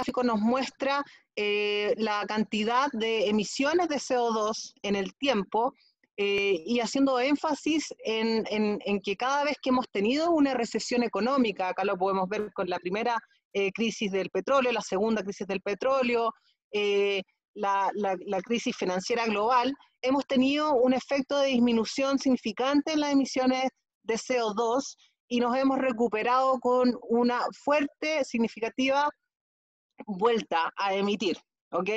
gráfico nos muestra la cantidad de emisiones de CO2 en el tiempo, y haciendo énfasis en que cada vez que hemos tenido una recesión económica, acá lo podemos ver con la primera crisis del petróleo, la segunda crisis del petróleo, la crisis financiera global, hemos tenido un efecto de disminución significante en las emisiones de CO2 y nos hemos recuperado con una fuerte, significativa vuelta a emitir, ¿ok?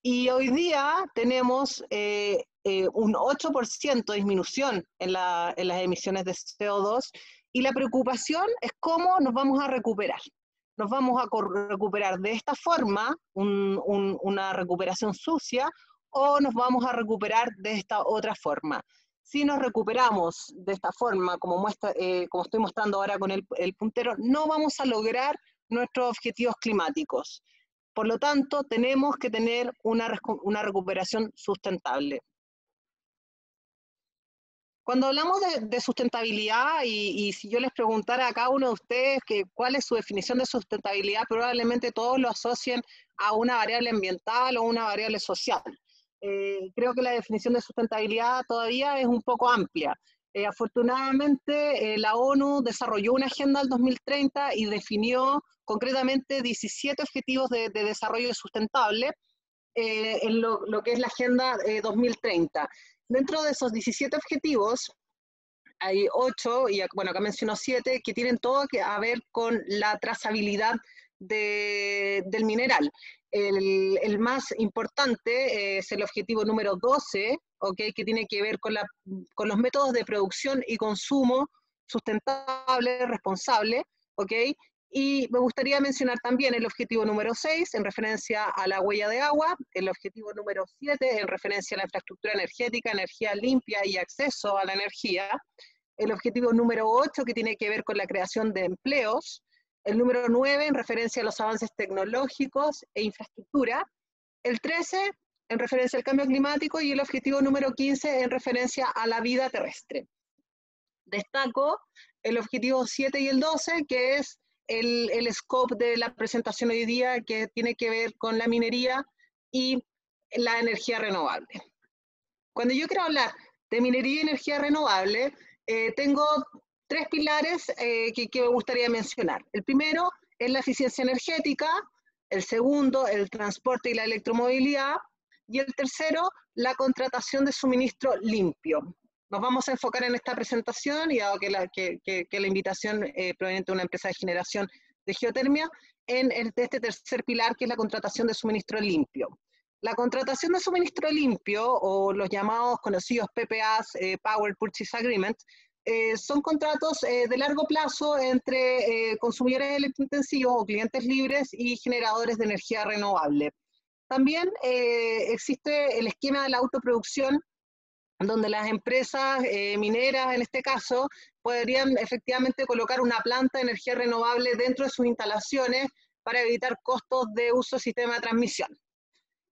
Y hoy día tenemos un 8% de disminución en las emisiones de CO2 y la preocupación es cómo nos vamos a recuperar. Nos vamos a recuperar de esta forma, una recuperación sucia, o nos vamos a recuperar de esta otra forma. Si nos recuperamos de esta forma, como estoy mostrando ahora con el puntero, no vamos a lograr nuestros objetivos climáticos. Por lo tanto, tenemos que tener una recuperación sustentable. Cuando hablamos de sustentabilidad, y si yo les preguntara a cada uno de ustedes cuál es su definición de sustentabilidad, probablemente todos lo asocien a una variable ambiental o una variable social. Creo que la definición de sustentabilidad todavía es un poco amplia. Afortunadamente, la ONU desarrolló una agenda del 2030 y definió concretamente 17 objetivos de desarrollo sustentable en lo que es la agenda 2030. Dentro de esos 17 objetivos, hay 8, y bueno, acá menciono 7, que tienen todo que ver con la trazabilidad del mineral. El más importante es el objetivo número 12, ¿okay? Que tiene que ver con los métodos de producción y consumo sustentable, responsable, ¿okay? Y me gustaría mencionar también el objetivo número 6, en referencia a la huella de agua, el objetivo número 7, en referencia a la infraestructura energética, energía limpia y acceso a la energía, el objetivo número 8, que tiene que ver con la creación de empleos, el número 9, en referencia a los avances tecnológicos e infraestructura, el 13, en referencia al cambio climático, y el objetivo número 15, en referencia a la vida terrestre. Destaco el objetivo 7 y el 12, que es el scope de la presentación hoy día, que tiene que ver con la minería y la energía renovable. Cuando yo quiero hablar de minería y energía renovable, tengo 3 pilares que me gustaría mencionar. El primero es la eficiencia energética, el segundo, el transporte y la electromovilidad, y el tercero, la contratación de suministro limpio. Nos vamos a enfocar en esta presentación, y dado que la invitación proveniente de una empresa de generación de geotermia, en este tercer pilar, que es la contratación de suministro limpio. La contratación de suministro limpio, o los llamados conocidos PPAs, Power Purchase Agreement, son contratos de largo plazo entre consumidores electrointensivos o clientes libres y generadores de energía renovable. También existe el esquema de la autoproducción, donde las empresas mineras, en este caso, podrían efectivamente colocar una planta de energía renovable dentro de sus instalaciones para evitar costos de uso del sistema de transmisión.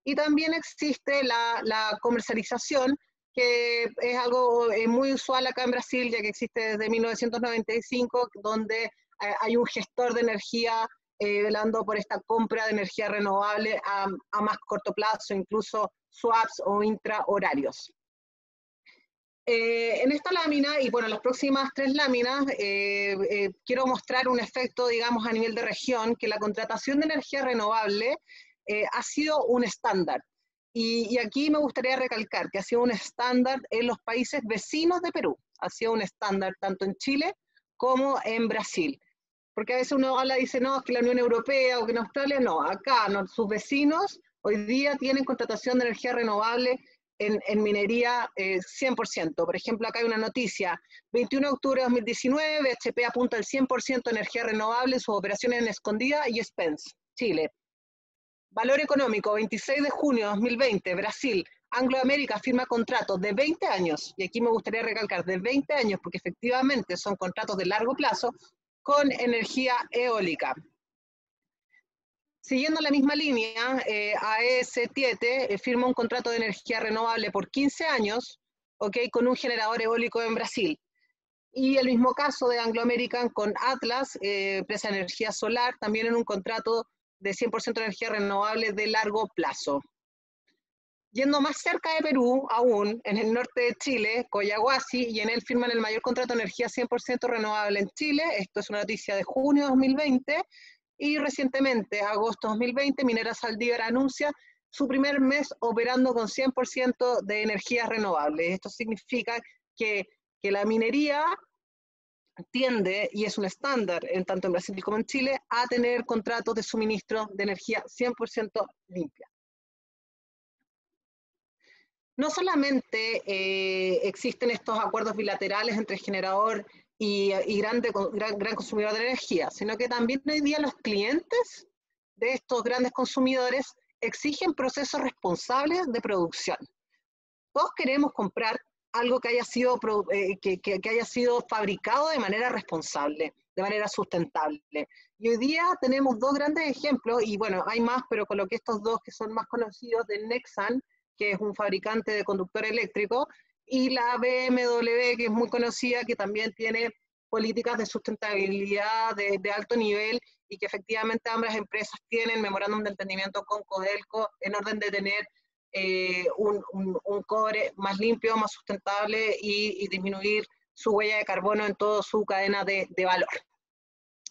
Y también existe la comercialización, que es algo muy usual acá en Brasil, ya que existe desde 1995, donde hay un gestor de energía velando por esta compra de energía renovable a más corto plazo, incluso swaps o intrahorarios. En esta lámina, y bueno, las próximas 3 láminas, quiero mostrar un efecto, digamos, a nivel de región, que la contratación de energía renovable ha sido un estándar. Y aquí me gustaría recalcar que ha sido un estándar en los países vecinos de Perú. Ha sido un estándar tanto en Chile como en Brasil. Porque a veces uno habla y dice, no, es que la Unión Europea o que en Australia, no. Acá sus vecinos hoy día tienen contratación de energía renovable en minería 100%. Por ejemplo, acá hay una noticia, 21 de octubre de 2019, BHP apunta al 100% de energía renovable en sus operaciones en Escondida y Spence, Chile. Valor económico, 26 de junio de 2020, Brasil, Anglo American firma contratos de 20 años, y aquí me gustaría recalcar, de 20 años, porque efectivamente son contratos de largo plazo, con energía eólica. Siguiendo la misma línea, AES Tietê firma un contrato de energía renovable por 15 años, ¿okay? Con un generador eólico en Brasil. Y el mismo caso de Anglo American con Atlas, empresa de energía solar, también en un contrato de 100% energía renovable de largo plazo. Yendo más cerca de Perú, aún, en el norte de Chile, Collahuasi, y en él firman el mayor contrato de energía 100% renovable en Chile. Esto es una noticia de junio de 2020. Y recientemente, agosto de 2020, Minera Zaldívar anuncia su primer mes operando con 100% de energías renovables. Esto significa que la minería tiende, y es un estándar en tanto en Brasil como en Chile, a tener contratos de suministro de energía 100% limpia. No solamente existen estos acuerdos bilaterales entre generador y gran consumidor de energía, sino que también hoy día los clientes de estos grandes consumidores exigen procesos responsables de producción. Todos queremos comprar algo que haya sido, que haya sido fabricado de manera responsable, de manera sustentable. Y hoy día tenemos dos grandes ejemplos, y bueno, hay más, pero coloqué estos dos que son más conocidos, de Nexan, que es un fabricante de conductor eléctrico, y la BMW, que es muy conocida, que también tiene políticas de sustentabilidad de alto nivel, y que efectivamente ambas empresas tienen memorándum de entendimiento con Codelco en orden de tener un cobre más limpio, más sustentable y disminuir su huella de carbono en toda su cadena de valor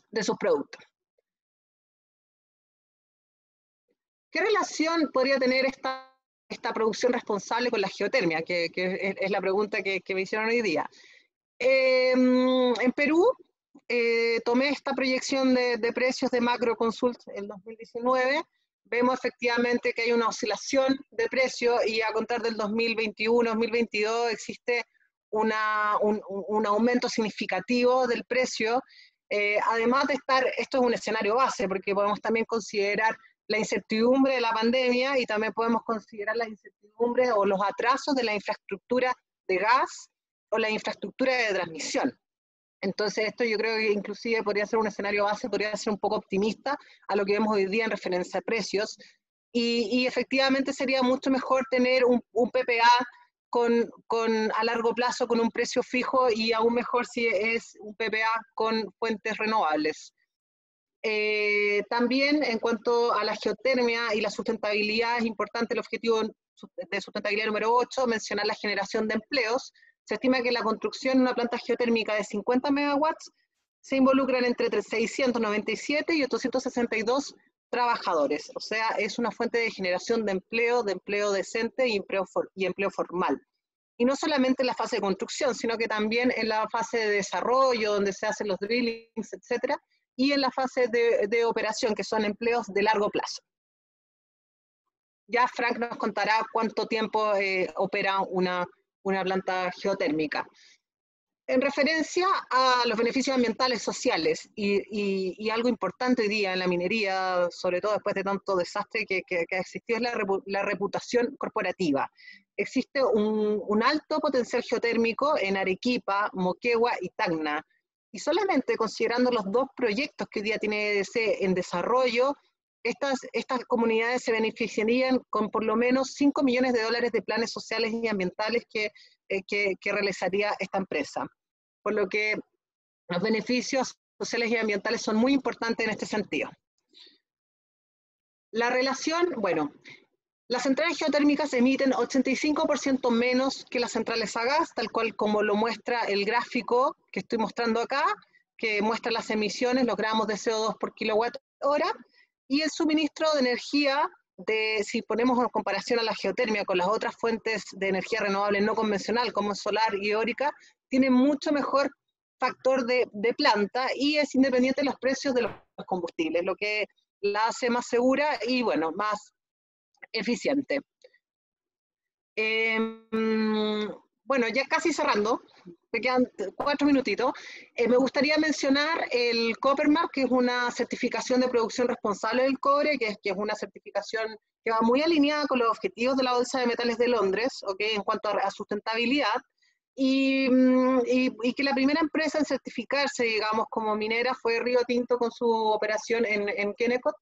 de sus productos. ¿Qué relación podría tener esta producción responsable con la geotermia? Que es la pregunta que me hicieron hoy día. En Perú, tomé esta proyección de precios de Macroconsult en 2019, vemos efectivamente que hay una oscilación de precios y a contar del 2021-2022 existe un aumento significativo del precio, además de estar, esto es un escenario base, porque podemos también considerar la incertidumbre de la pandemia y también podemos considerar las incertidumbres o los atrasos de la infraestructura de gas o la infraestructura de transmisión. Entonces esto yo creo que inclusive podría ser un escenario base, podría ser un poco optimista a lo que vemos hoy día en referencia a precios, y efectivamente sería mucho mejor tener un PPA a largo plazo con un precio fijo, y aún mejor si es un PPA con fuentes renovables. También en cuanto a la geotermia y la sustentabilidad, es importante el objetivo de sustentabilidad número 8, mencionar la generación de empleos. Se estima que la construcción de una planta geotérmica de 50 megawatts se involucran entre 697 y 862 trabajadores. O sea, es una fuente de generación de empleo decente y empleo formal. Y no solamente en la fase de construcción, sino que también en la fase de desarrollo, donde se hacen los drillings, etcétera, y en la fase de operación, que son empleos de largo plazo. Ya Frank nos contará cuánto tiempo opera una planta geotérmica. En referencia a los beneficios ambientales, sociales, y algo importante hoy día en la minería, sobre todo después de tanto desastre que ha existido, es la reputación corporativa. Existe un alto potencial geotérmico en Arequipa, Moquegua y Tacna, y solamente considerando los dos proyectos que hoy día tiene EDC en desarrollo, estas comunidades se beneficiarían con por lo menos 5 millones de dólares de planes sociales y ambientales que realizaría esta empresa. Por lo que los beneficios sociales y ambientales son muy importantes en este sentido. La relación, bueno, las centrales geotérmicas emiten 85% menos que las centrales a gas, tal cual como lo muestra el gráfico que estoy mostrando acá, que muestra las emisiones, los gramos de CO2 por kilowatt hora, y el suministro de energía, si ponemos en comparación a la geotermia con las otras fuentes de energía renovable no convencional, como solar y eólica, tiene mucho mejor factor de planta y es independiente de los precios de los combustibles, lo que la hace más segura y, bueno, más eficiente. Bueno, ya casi cerrando, me quedan 4 minutitos. Me gustaría mencionar el Copper Mark, que es una certificación de producción responsable del cobre, que es una certificación que va muy alineada con los objetivos de la Bolsa de Metales de Londres, ¿okay? En cuanto a sustentabilidad, y que la primera empresa en certificarse, digamos, como minera fue Río Tinto con su operación en Kennecott.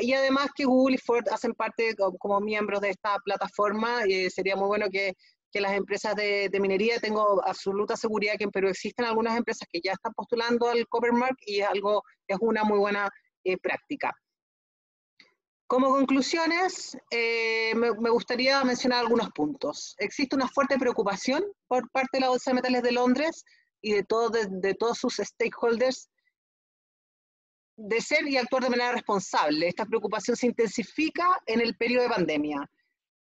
Y además que Google y Ford hacen parte como miembros de esta plataforma, y sería muy bueno que las empresas de minería, tengo absoluta seguridad que en Perú existen algunas empresas que ya están postulando al Copper Mark y es una muy buena práctica. Como conclusiones, me gustaría mencionar algunos puntos. Existe una fuerte preocupación por parte de la Bolsa de Metales de Londres y de todos sus stakeholders de ser y actuar de manera responsable. Esta preocupación se intensifica en el periodo de pandemia.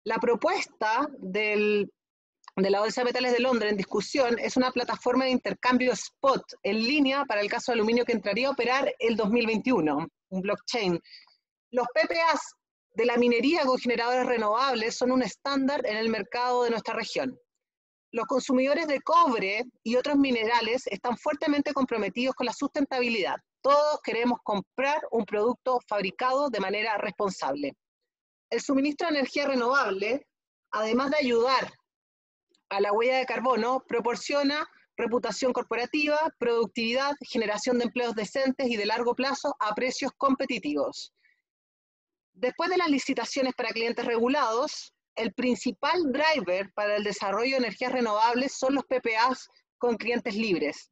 La propuesta de la Bolsa de Metales de Londres en discusión es una plataforma de intercambio spot en línea para el caso de aluminio que entraría a operar el 2021, un blockchain. Los PPAs de la minería con generadores renovables son un estándar en el mercado de nuestra región. Los consumidores de cobre y otros minerales están fuertemente comprometidos con la sustentabilidad. Todos queremos comprar un producto fabricado de manera responsable. El suministro de energía renovable, además de ayudar a la huella de carbono, proporciona reputación corporativa, productividad, generación de empleos decentes y de largo plazo a precios competitivos. Después de las licitaciones para clientes regulados, el principal driver para el desarrollo de energías renovables son los PPAs con clientes libres.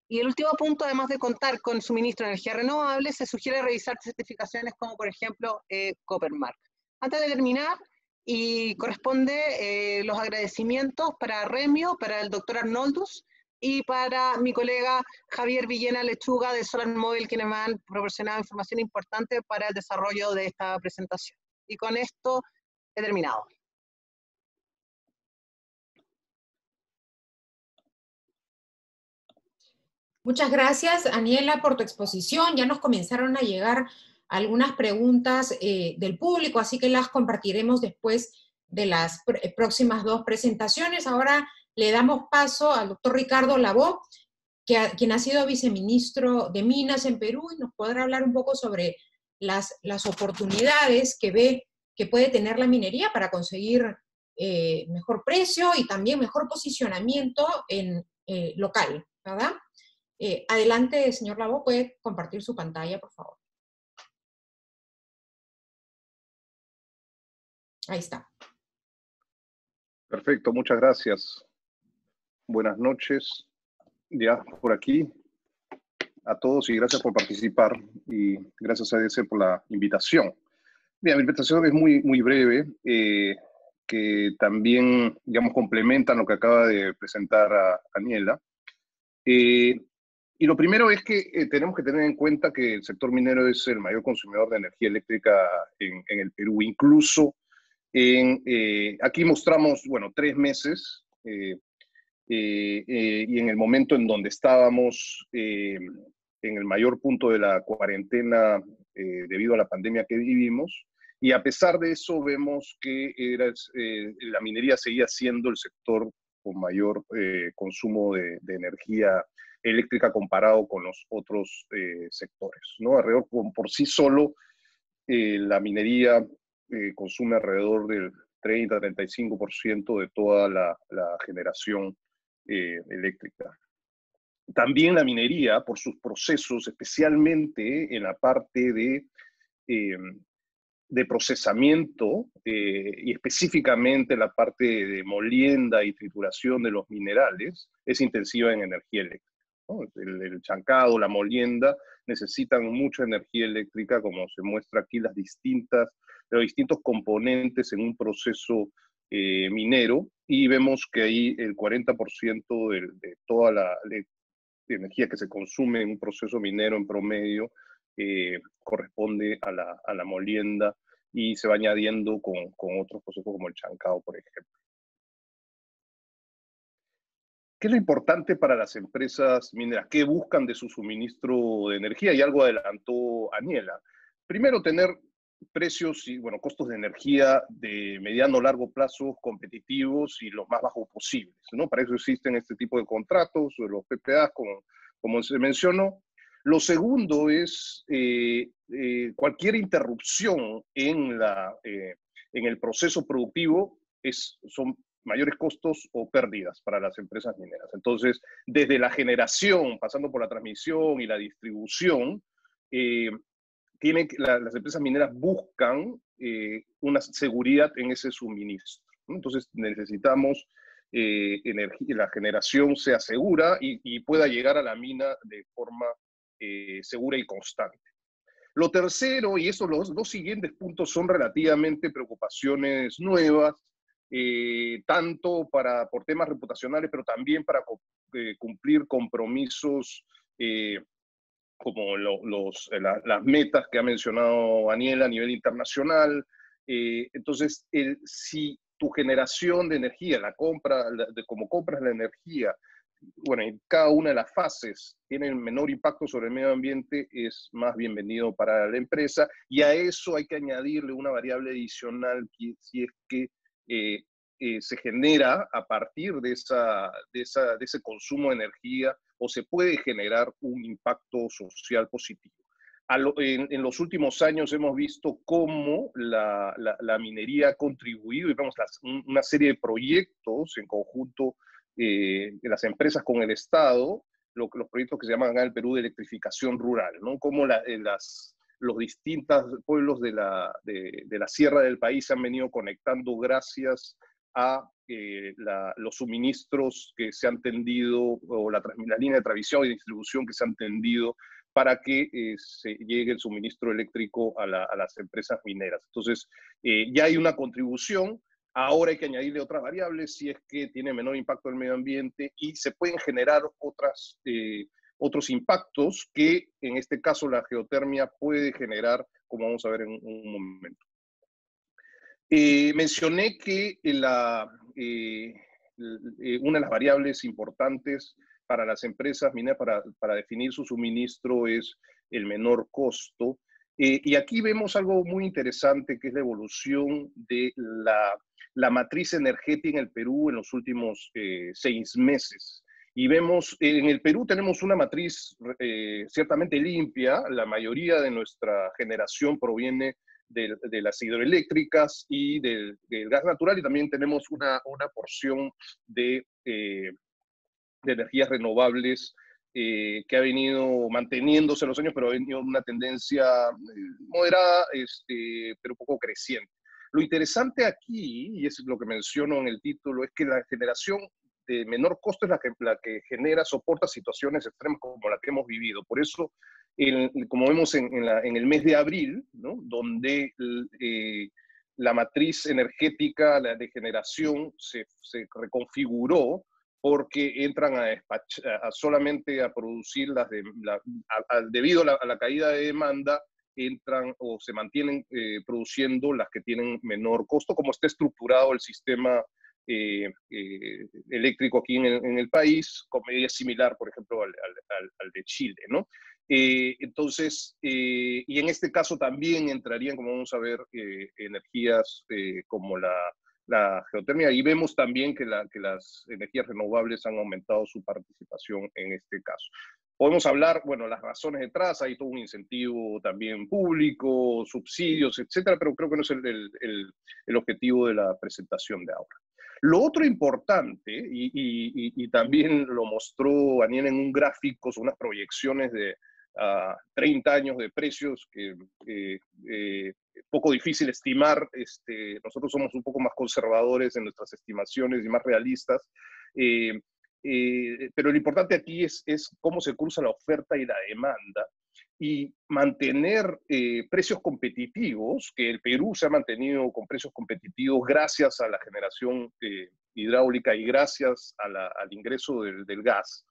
Y el último punto, además de contar con suministro de energía renovable, se sugiere revisar certificaciones como, por ejemplo, Copper Mark. Antes de terminar, y corresponde los agradecimientos para Remio, para el doctor Arnoldus y para mi colega Javier Villena Lechuga de Solar Móvil, quienes me han proporcionado información importante para el desarrollo de esta presentación. Y con esto he terminado. Muchas gracias, Aniela, por tu exposición. Ya nos comenzaron a llegar algunas preguntas del público, así que las compartiremos después de las próximas dos presentaciones. Ahora le damos paso al doctor Ricardo Lavó, quien ha sido viceministro de Minas en Perú, y nos podrá hablar un poco sobre las oportunidades que ve que puede tener la minería para conseguir mejor precio y también mejor posicionamiento en local, ¿verdad? Adelante, señor Lavó, puede compartir su pantalla, por favor. Ahí está. Perfecto, muchas gracias. Buenas noches, ya por aquí, a todos, y gracias por participar, y gracias a EDC por la invitación. Bien, mi presentación es muy breve, que también, digamos, complementa lo que acaba de presentar a Aniela. Y lo primero es que tenemos que tener en cuenta que el sector minero es el mayor consumidor de energía eléctrica en el Perú. Incluso aquí mostramos, bueno, 3 meses, y en el momento en donde estábamos en el mayor punto de la cuarentena debido a la pandemia que vivimos, y a pesar de eso vemos que la minería seguía siendo el sector con mayor consumo de energía eléctrica comparado con los otros sectores, ¿no? Alrededor, por sí solo, la minería consume alrededor del 30-35% de toda la generación eléctrica. También la minería, por sus procesos, especialmente en la parte de procesamiento y específicamente la parte de molienda y trituración de los minerales, es intensiva en energía eléctrica, ¿no? El chancado, la molienda, necesitan mucha energía eléctrica, como se muestra aquí, los distintos componentes en un proceso minero, y vemos que ahí el 40% de toda la energía que se consume en un proceso minero en promedio corresponde a la molienda, y se va añadiendo con otros procesos como el chancado, por ejemplo. ¿Qué es lo importante para las empresas mineras? ¿Qué buscan de su suministro de energía? Y algo adelantó Aniela. Primero, tener precios y, bueno, costos de energía de mediano o largo plazo competitivos y los más bajos posibles, ¿no? Para eso existen este tipo de contratos, los PPAs, como se mencionó. Lo segundo es cualquier interrupción en el proceso productivo son mayores costos o pérdidas para las empresas mineras. Entonces, desde la generación, pasando por la transmisión y la distribución, las empresas mineras buscan una seguridad en ese suministro, ¿no? Entonces necesitamos la generación sea segura y pueda llegar a la mina de forma segura y constante. Lo tercero, y estos los dos siguientes puntos son relativamente preocupaciones nuevas, tanto por temas reputacionales, pero también para cumplir compromisos como las metas que ha mencionado Daniela a nivel internacional. Entonces, si tu generación de energía, como compras la energía, bueno, en cada una de las fases tiene menor impacto sobre el medio ambiente, es más bienvenido para la empresa, y a eso hay que añadirle una variable adicional, si es que se genera a partir de ese consumo de energía, o se puede generar un impacto social positivo. En los últimos años hemos visto cómo la minería ha contribuido, y vemos una serie de proyectos en conjunto de las empresas con el Estado, los proyectos que se llaman acá en el Perú de electrificación rural, ¿no? Cómo los distintos pueblos de la sierra del país se han venido conectando gracias a los suministros que se han tendido, o la línea de transmisión y distribución que se han tendido para que se llegue el suministro eléctrico a las empresas mineras. Entonces, ya hay una contribución. Ahora hay que añadirle otras variables si es que tiene menor impacto en el medio ambiente, y se pueden generar otros impactos que en este caso la geotermia puede generar, como vamos a ver en un momento. Mencioné que una de las variables importantes para las empresas mineras para definir su suministro es el menor costo. Y aquí vemos algo muy interesante, que es la evolución de la matriz energética en el Perú en los últimos 6 meses. Y vemos, en el Perú tenemos una matriz ciertamente limpia. La mayoría de nuestra generación proviene de las hidroeléctricas y del gas natural, y también tenemos una porción de energías renovables que ha venido manteniéndose en los años, pero ha venido una tendencia moderada, pero un poco creciente. Lo interesante aquí, y es lo que menciono en el título, es que la generación de menor costo es la que soporta situaciones extremas como la que hemos vivido. Por eso, como vemos en el mes de abril, ¿no? Donde la matriz energética de generación se reconfiguró, porque entran solamente a producir debido a la caída de demanda, entran o se mantienen produciendo las que tienen menor costo, como está estructurado el sistema eléctrico aquí en el país, con medida similar, por ejemplo, al de Chile, ¿no? Entonces, y en este caso también entrarían, como vamos a ver, energías como la geotermia, y vemos también que las energías renovables han aumentado su participación en este caso. Podemos hablar, bueno, las razones detrás, hay todo un incentivo también público, subsidios, etcétera, pero creo que no es el objetivo de la presentación de ahora. Lo otro importante, y también lo mostró Daniel en un gráfico, son unas proyecciones de 30 años de precios, que poco difícil estimar. Nosotros somos un poco más conservadores en nuestras estimaciones y más realistas, pero lo importante aquí es cómo se cruza la oferta y la demanda, y mantener precios competitivos, que el Perú se ha mantenido con precios competitivos gracias a la generación hidráulica y gracias al ingreso del gas.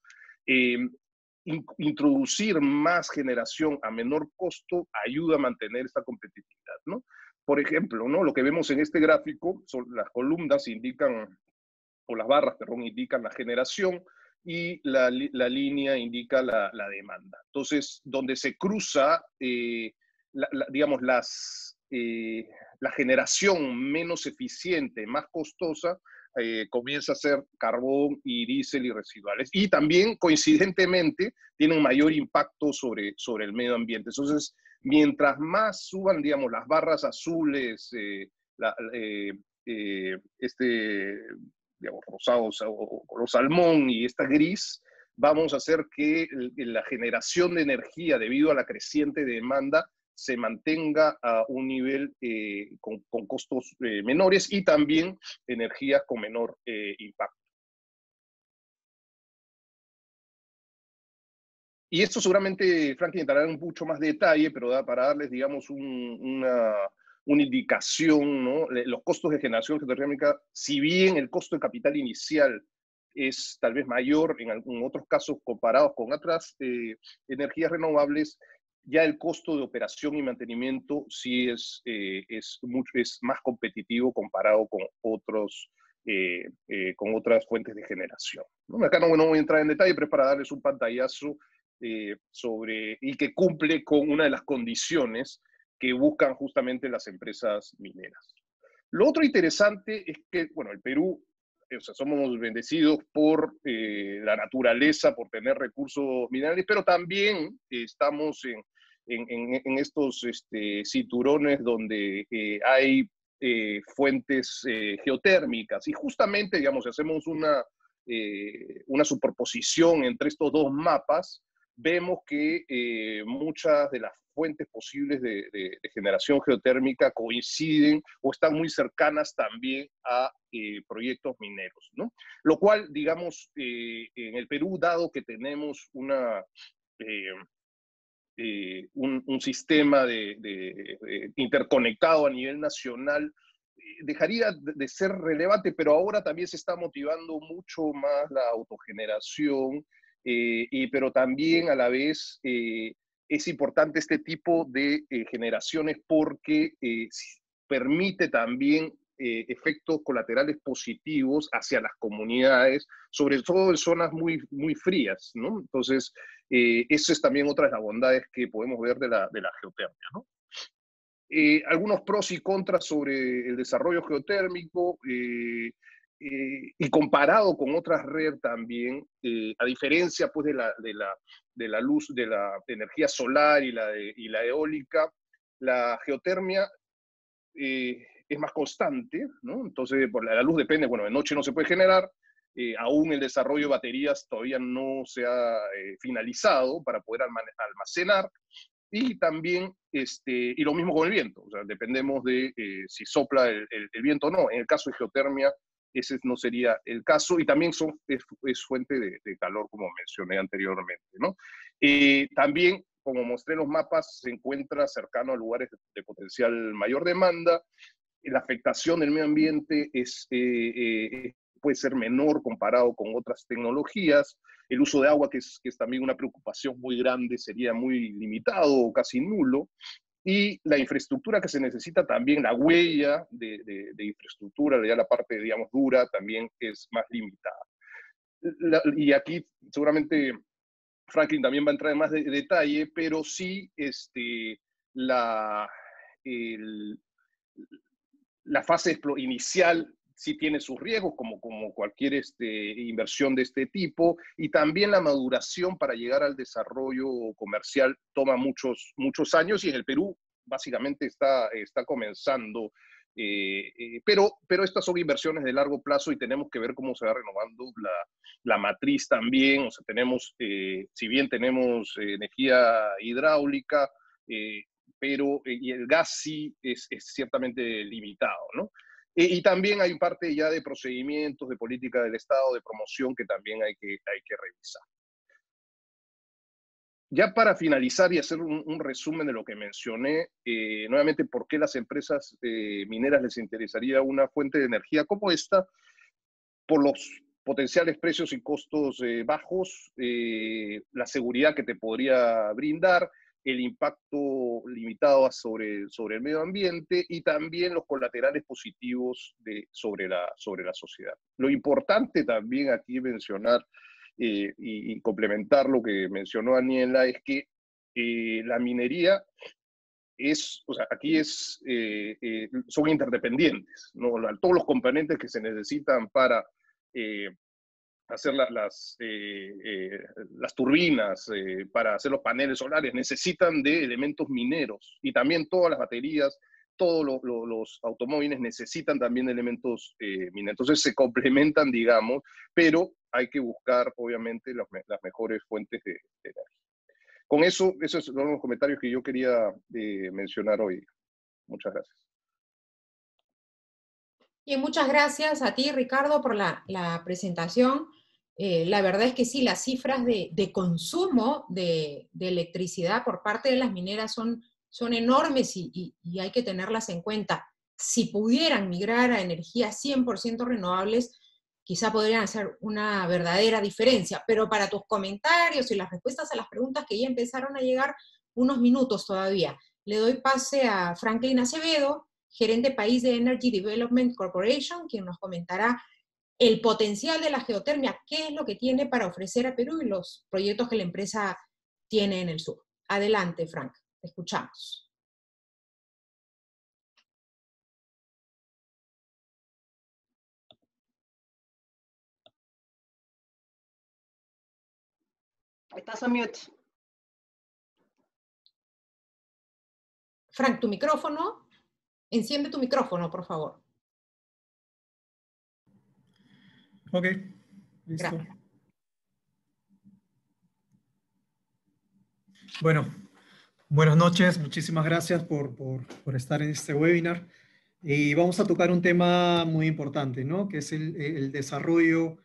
Introducir más generación a menor costo ayuda a mantener esta competitividad, ¿no? Por ejemplo, ¿no? Lo que vemos en este gráfico, son las columnas indican, o las barras, perdón, indican la generación, y la línea indica la demanda. Entonces, donde se cruza, digamos, la generación menos eficiente, más costosa, comienza a ser carbón y diésel y residuales. Y también, coincidentemente, tienen mayor impacto sobre el medio ambiente. Entonces, mientras más suban, digamos, las barras azules, digamos, rosados o color salmón, y esta gris, vamos a hacer que la generación de energía, debido a la creciente demanda, se mantenga a un nivel con costos menores, y también energías con menor impacto. Y esto seguramente Franklin entrará en mucho más detalle, pero para darles, digamos, una indicación, ¿no? Los costos de generación geotérmica, si bien el costo de capital inicial es tal vez mayor en otros casos comparados con otras energías renovables, ya el costo de operación y mantenimiento sí es más competitivo comparado con otras fuentes de generación, ¿no? Acá no voy a entrar en detalle, pero es para darles un pantallazo y que cumple con una de las condiciones que buscan justamente las empresas mineras. Lo otro interesante es que, bueno, el Perú, o sea, somos bendecidos por la naturaleza, por tener recursos minerales, pero también estamos en estos cinturones donde hay fuentes geotérmicas. Y justamente, digamos, si hacemos una superposición entre estos dos mapas, vemos que muchas de las fuentes posibles de generación geotérmica coinciden o están muy cercanas también a proyectos mineros, ¿no? Lo cual, digamos, en el Perú, dado que tenemos un sistema interconectado a nivel nacional, dejaría de ser relevante, pero ahora también se está motivando mucho más la autogeneración, pero también a la vez es importante este tipo de generaciones porque permite también efectos colaterales positivos hacia las comunidades, sobre todo en zonas muy, muy frías, ¿no? Entonces, esa es también otra de las bondades que podemos ver de la geotermia, ¿no? Algunos pros y contras sobre el desarrollo geotérmico y comparado con otras redes también, a diferencia pues, de la luz, de la energía solar y la eólica, la geotermia es más constante, ¿no? Entonces, por la luz depende, bueno, de noche no se puede generar, aún el desarrollo de baterías todavía no se ha finalizado para poder almacenar, y también, y lo mismo con el viento, o sea, dependemos de si sopla el viento o no. En el caso de geotermia, ese no sería el caso, y también es fuente de calor, como mencioné anteriormente, ¿no? También, como mostré en los mapas, se encuentra cercano a lugares de potencial mayor demanda. La afectación del medio ambiente puede ser menor comparado con otras tecnologías. El uso de agua, que es también una preocupación muy grande, sería muy limitado o casi nulo. Y la infraestructura que se necesita también, la huella de infraestructura, ya la parte, digamos, dura, también es más limitada. Y aquí seguramente Franklin también va a entrar en más detalle, pero sí el, la fase inicial sí tiene sus riesgos, como cualquier inversión de este tipo, y también la maduración para llegar al desarrollo comercial toma muchos años, y en el Perú básicamente está comenzando, pero estas son inversiones de largo plazo y tenemos que ver cómo se va renovando la matriz también. O sea, tenemos, si bien tenemos energía hidráulica, pero y el gas sí es ciertamente limitado, ¿no? Y también hay parte ya de procedimientos de política del Estado, de promoción, que también hay que revisar. Ya para finalizar y hacer un resumen de lo que mencioné, nuevamente, ¿por qué las empresas mineras les interesaría una fuente de energía como esta? Por los potenciales precios y costos bajos, la seguridad que te podría brindar, el impacto limitado sobre el medio ambiente y también los colaterales positivos sobre la sociedad. Lo importante también aquí mencionar y complementar lo que mencionó Daniela es que la minería o sea, aquí son interdependientes, ¿no? Todos los componentes que se necesitan para hacer las turbinas, para hacer los paneles solares, necesitan de elementos mineros, y también todas las baterías, todos los automóviles necesitan también de elementos mineros. Entonces se complementan, digamos, pero hay que buscar, obviamente, las mejores fuentes de energía. Con eso, esos son los comentarios que yo quería mencionar hoy. Muchas gracias. Y muchas gracias a ti, Ricardo, por la presentación. La verdad es que sí, las cifras de consumo de electricidad por parte de las mineras son enormes y hay que tenerlas en cuenta. Si pudieran migrar a energías 100% renovables, quizá podrían hacer una verdadera diferencia. Pero para tus comentarios y las respuestas a las preguntas que ya empezaron a llegar, unos minutos todavía. Le doy pase a Franklin Acevedo, gerente país de Energy Development Corporation, quien nos comentará el potencial de la geotermia, qué es lo que tiene para ofrecer a Perú y los proyectos que la empresa tiene en el sur. Adelante, Frank, te escuchamos. Estás en mute. Frank, tu micrófono, enciende tu micrófono, por favor. Ok, listo. Gracias. Bueno, buenas noches, muchísimas gracias por estar en este webinar. Y vamos a tocar un tema muy importante, ¿no? Que es el desarrollo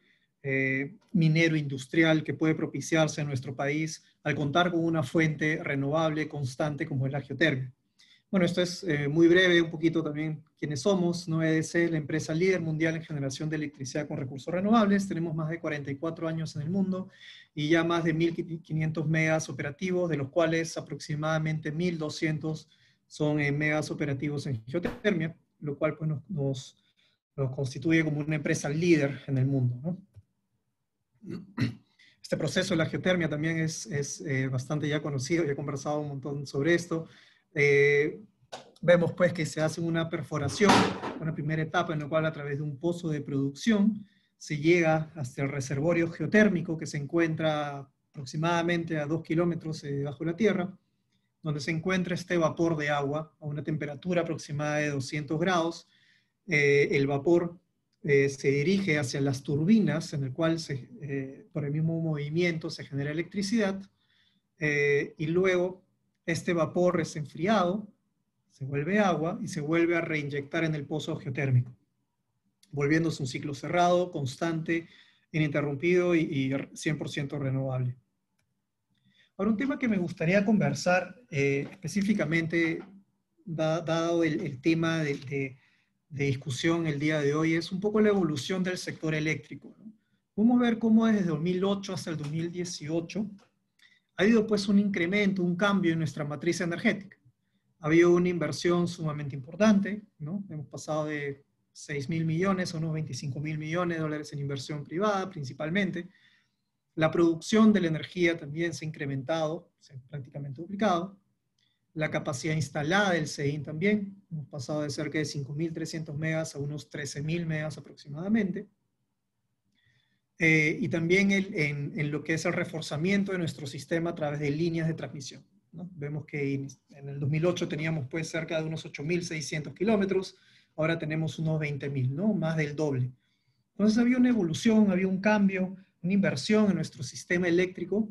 minero industrial que puede propiciarse en nuestro país al contar con una fuente renovable constante como es la geotermia. Bueno, esto es muy breve, un poquito también quiénes somos, ¿no? EDC, la empresa líder mundial en generación de electricidad con recursos renovables. Tenemos más de 44 años en el mundo y ya más de 1.500 megas operativos, de los cuales aproximadamente 1.200 son megas operativos en geotermia, lo cual pues, nos constituye como una empresa líder en el mundo, ¿no? Este proceso de la geotermia también es bastante ya conocido, ya he conversado un montón sobre esto. Vemos pues que se hace una perforación, una primera etapa en la cual a través de un pozo de producción se llega hasta el reservorio geotérmico que se encuentra aproximadamente a 2 kilómetros bajo la tierra, donde se encuentra este vapor de agua a una temperatura aproximada de 200 grados. El vapor se dirige hacia las turbinas, en el cual por el mismo movimiento se genera electricidad, y luego este vapor es enfriado, se vuelve agua y se vuelve a reinyectar en el pozo geotérmico, volviéndose un ciclo cerrado, constante, ininterrumpido y 100% renovable. Ahora, un tema que me gustaría conversar específicamente, dado el tema de discusión el día de hoy, es un poco la evolución del sector eléctrico, ¿no? Vamos a ver cómo desde 2008 hasta el 2018 ha habido pues un incremento, un cambio en nuestra matriz energética. Ha habido una inversión sumamente importante, ¿no? Hemos pasado de 6.000 millones a unos 25.000 millones de dólares en inversión privada principalmente. La producción de la energía también se ha incrementado, se ha prácticamente duplicado. La capacidad instalada del CEIN también, hemos pasado de cerca de 5.300 megas a unos 13.000 megas aproximadamente. Y también en lo que es el reforzamiento de nuestro sistema a través de líneas de transmisión, ¿no? Vemos que en el 2008 teníamos pues cerca de unos 8.600 kilómetros, ahora tenemos unos 20.000, ¿no? Más del doble. Entonces había una evolución, había un cambio, una inversión en nuestro sistema eléctrico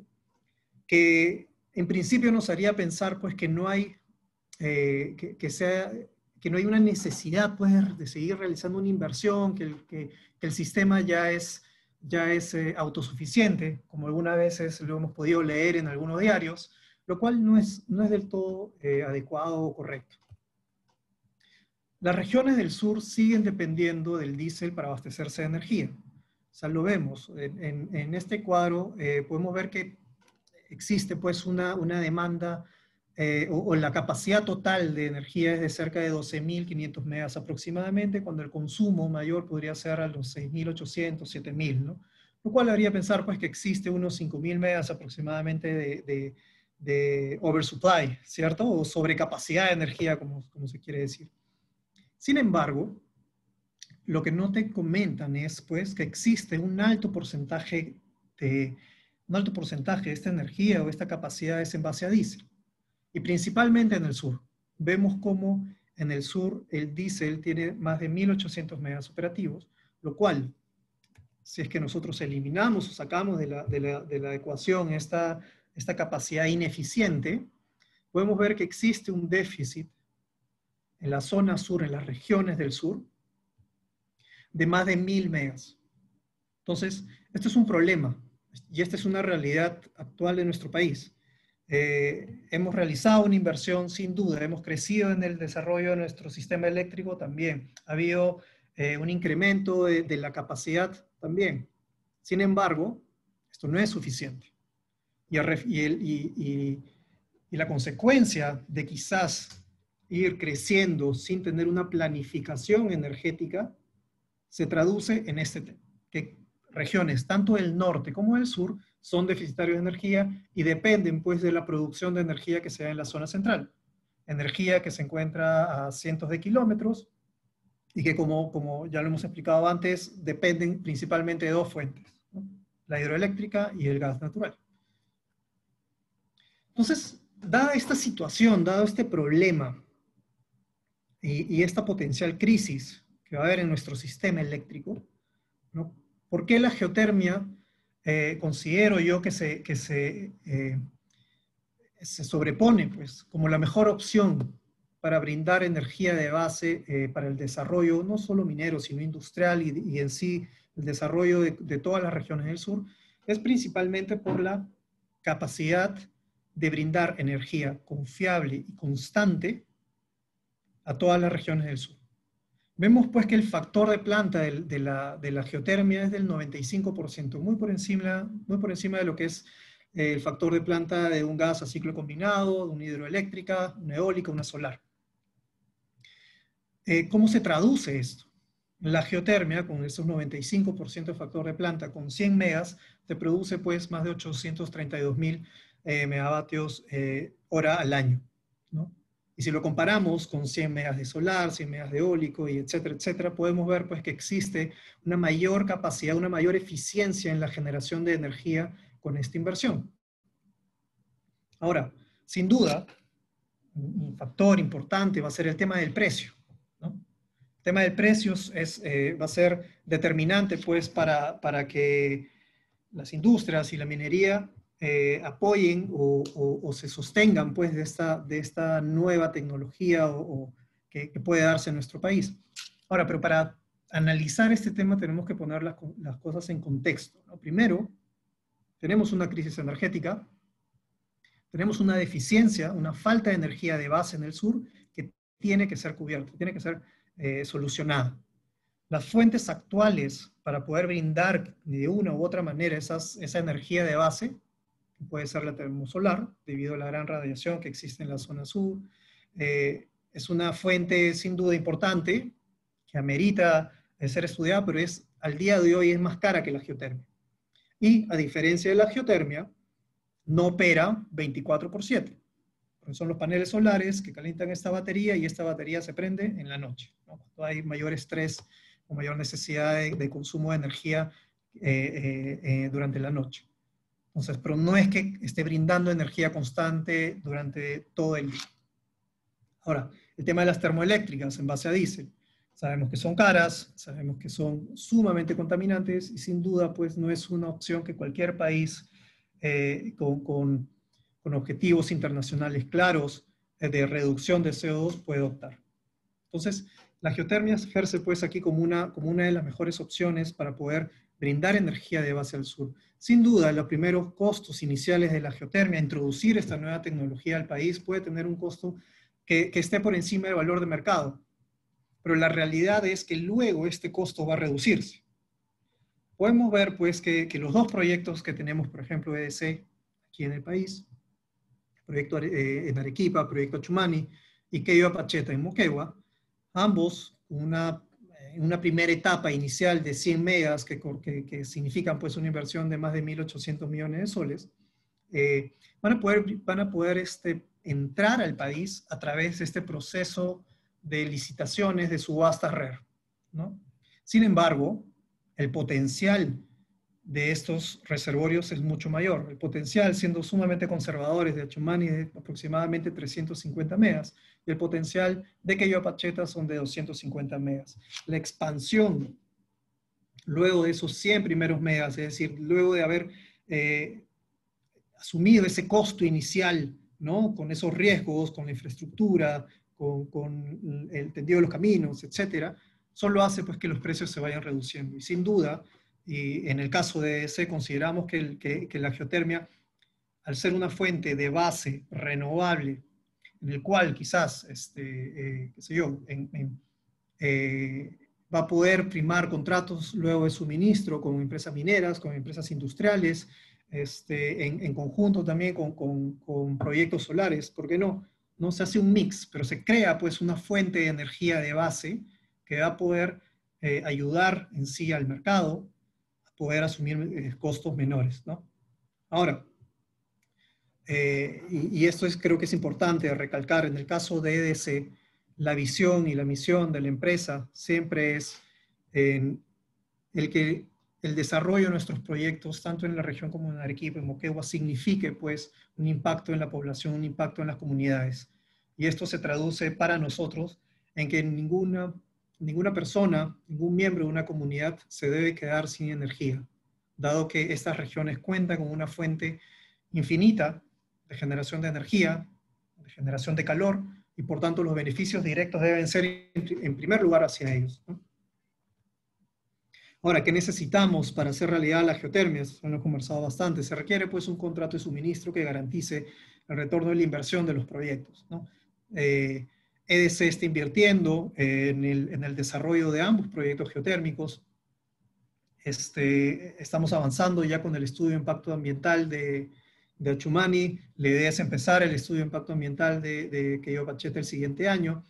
que en principio nos haría pensar pues que no hay, que no hay una necesidad pues de seguir realizando una inversión, que el sistema ya es autosuficiente, como algunas veces lo hemos podido leer en algunos diarios, lo cual no es del todo adecuado o correcto. Las regiones del sur siguen dependiendo del diésel para abastecerse de energía. O sea, lo vemos. En este cuadro podemos ver que existe pues una demanda o la capacidad total de energía es de cerca de 12.500 megas aproximadamente, cuando el consumo mayor podría ser a los 6.800, 7.000, ¿no? Lo cual haría pensar pues que existe unos 5.000 megas aproximadamente de oversupply, ¿cierto? O sobrecapacidad de energía, como se quiere decir. Sin embargo, lo que no te comentan es pues que existe un alto porcentaje de esta energía o esta capacidad es en base a diésel. Y principalmente en el sur. Vemos cómo en el sur el diésel tiene más de 1.800 megas operativos, lo cual, si es que nosotros eliminamos o sacamos de la ecuación esta capacidad ineficiente, podemos ver que existe un déficit en la zona sur, en las regiones del sur, de más de 1.000 megas. Entonces, esto es un problema y esta es una realidad actual de nuestro país. Hemos realizado una inversión sin duda, hemos crecido en el desarrollo de nuestro sistema eléctrico también. Ha habido un incremento de la capacidad también. Sin embargo, esto no es suficiente. Y la consecuencia de quizás ir creciendo sin tener una planificación energética se traduce en este tema, que regiones tanto del norte como del sur son deficitarios de energía y dependen pues de la producción de energía que se da en la zona central. Energía que se encuentra a cientos de kilómetros y que como ya lo hemos explicado antes, dependen principalmente de dos fuentes, ¿no? La hidroeléctrica y el gas natural. Entonces, dada esta situación, dado este problema y esta potencial crisis que va a haber en nuestro sistema eléctrico, ¿no? ¿Por qué la geotermia considero yo que se sobrepone pues, como la mejor opción para brindar energía de base para el desarrollo, no solo minero, sino industrial y en sí el desarrollo de todas las regiones del sur? Es principalmente por la capacidad de brindar energía confiable y constante a todas las regiones del sur. Vemos pues que el factor de planta de la geotermia es del 95%, muy por encima de lo que es el factor de planta de un gas a ciclo combinado, de una hidroeléctrica, una eólica, una solar. ¿Cómo se traduce esto? La geotermia, con esos 95% de factor de planta, con 100 megas, te produce pues más de 832.000 megavatios hora al año, ¿no? Y si lo comparamos con 100 megas de solar, 100 megas de eólico, y etcétera, etcétera, podemos ver pues, que existe una mayor capacidad, una mayor eficiencia en la generación de energía con esta inversión. Ahora, sin duda, un factor importante va a ser el tema del precio, ¿no? El tema del precio va a ser determinante pues, para que las industrias y la minería apoyen o se sostengan pues, de esta nueva tecnología que puede darse en nuestro país. Ahora, pero para analizar este tema tenemos que poner las cosas en contexto, ¿no? Primero, tenemos una crisis energética, tenemos una deficiencia, una falta de energía de base en el sur que tiene que ser cubierta, tiene que ser solucionada. Las fuentes actuales para poder brindar de una u otra manera esa energía de base, puede ser la termosolar, debido a la gran radiación que existe en la zona sur. Es una fuente sin duda importante, que amerita ser estudiada, pero al día de hoy es más cara que la geotermia. Y a diferencia de la geotermia, no opera 24/7. Son los paneles solares que calientan esta batería y esta batería se prende en la noche, ¿no? Cuando hay mayor estrés o mayor necesidad de consumo de energía durante la noche. Entonces, pero no es que esté brindando energía constante durante todo el día. Ahora, el tema de las termoeléctricas en base a diésel. Sabemos que son caras, sabemos que son sumamente contaminantes y sin duda pues no es una opción que cualquier país con objetivos internacionales claros de reducción de CO2 puede optar. Entonces, la geotermia ejerce pues aquí como una de las mejores opciones para poder brindar energía de base al sur. Sin duda, los primeros costos iniciales de la geotermia, introducir esta nueva tecnología al país, puede tener un costo que esté por encima del valor de mercado. Pero la realidad es que luego este costo va a reducirse. Podemos ver pues que los dos proyectos que tenemos, por ejemplo, EDC, aquí en el país, proyecto en Arequipa, proyecto Chumani, y Keio Apacheta en Moquegua, ambos una primera etapa inicial de 100 megas que significan pues una inversión de más de 1.800 millones de soles, van a poder entrar al país a través de este proceso de licitaciones, de subastas RER, ¿no? Sin embargo, el potencial de estos reservorios es mucho mayor. El potencial, siendo sumamente conservadores, de Chumani es de aproximadamente 350 megas, y el potencial de Keio Apacheta son de 250 megas. La expansión, luego de esos 100 primeros megas, es decir, luego de haber asumido ese costo inicial, ¿no? Con esos riesgos, con la infraestructura, con el tendido de los caminos, etcétera, solo hace pues que los precios se vayan reduciendo. Y sin duda, Y en el caso de EDC consideramos que la geotermia, al ser una fuente de base renovable, en el cual quizás, qué sé yo, va a poder primar contratos luego de suministro con empresas mineras, con empresas industriales, en conjunto también con proyectos solares, ¿por qué no? No se hace un mix, pero se crea pues una fuente de energía de base que va a poder ayudar en sí al mercado a poder asumir costos menores, ¿no? Ahora, y esto creo que es importante recalcar, en el caso de EDC, la visión y la misión de la empresa siempre es el que el desarrollo de nuestros proyectos, tanto en la región como en Arequipa, en Moquegua, signifique pues un impacto en la población, un impacto en las comunidades. Y esto se traduce para nosotros en que ninguna persona, ningún miembro de una comunidad se debe quedar sin energía, dado que estas regiones cuentan con una fuente infinita de generación de energía, de generación de calor, y por tanto los beneficios directos deben ser en primer lugar hacia ellos, ¿no? Ahora, ¿qué necesitamos para hacer realidad la geotermia? Eso lo hemos conversado bastante. Se requiere pues un contrato de suministro que garantice el retorno de la inversión de los proyectos, ¿no? EDC está invirtiendo en el desarrollo de ambos proyectos geotérmicos. Estamos avanzando ya con el estudio de impacto ambiental de Achumani. La idea es empezar el estudio de impacto ambiental de Quillota el siguiente año.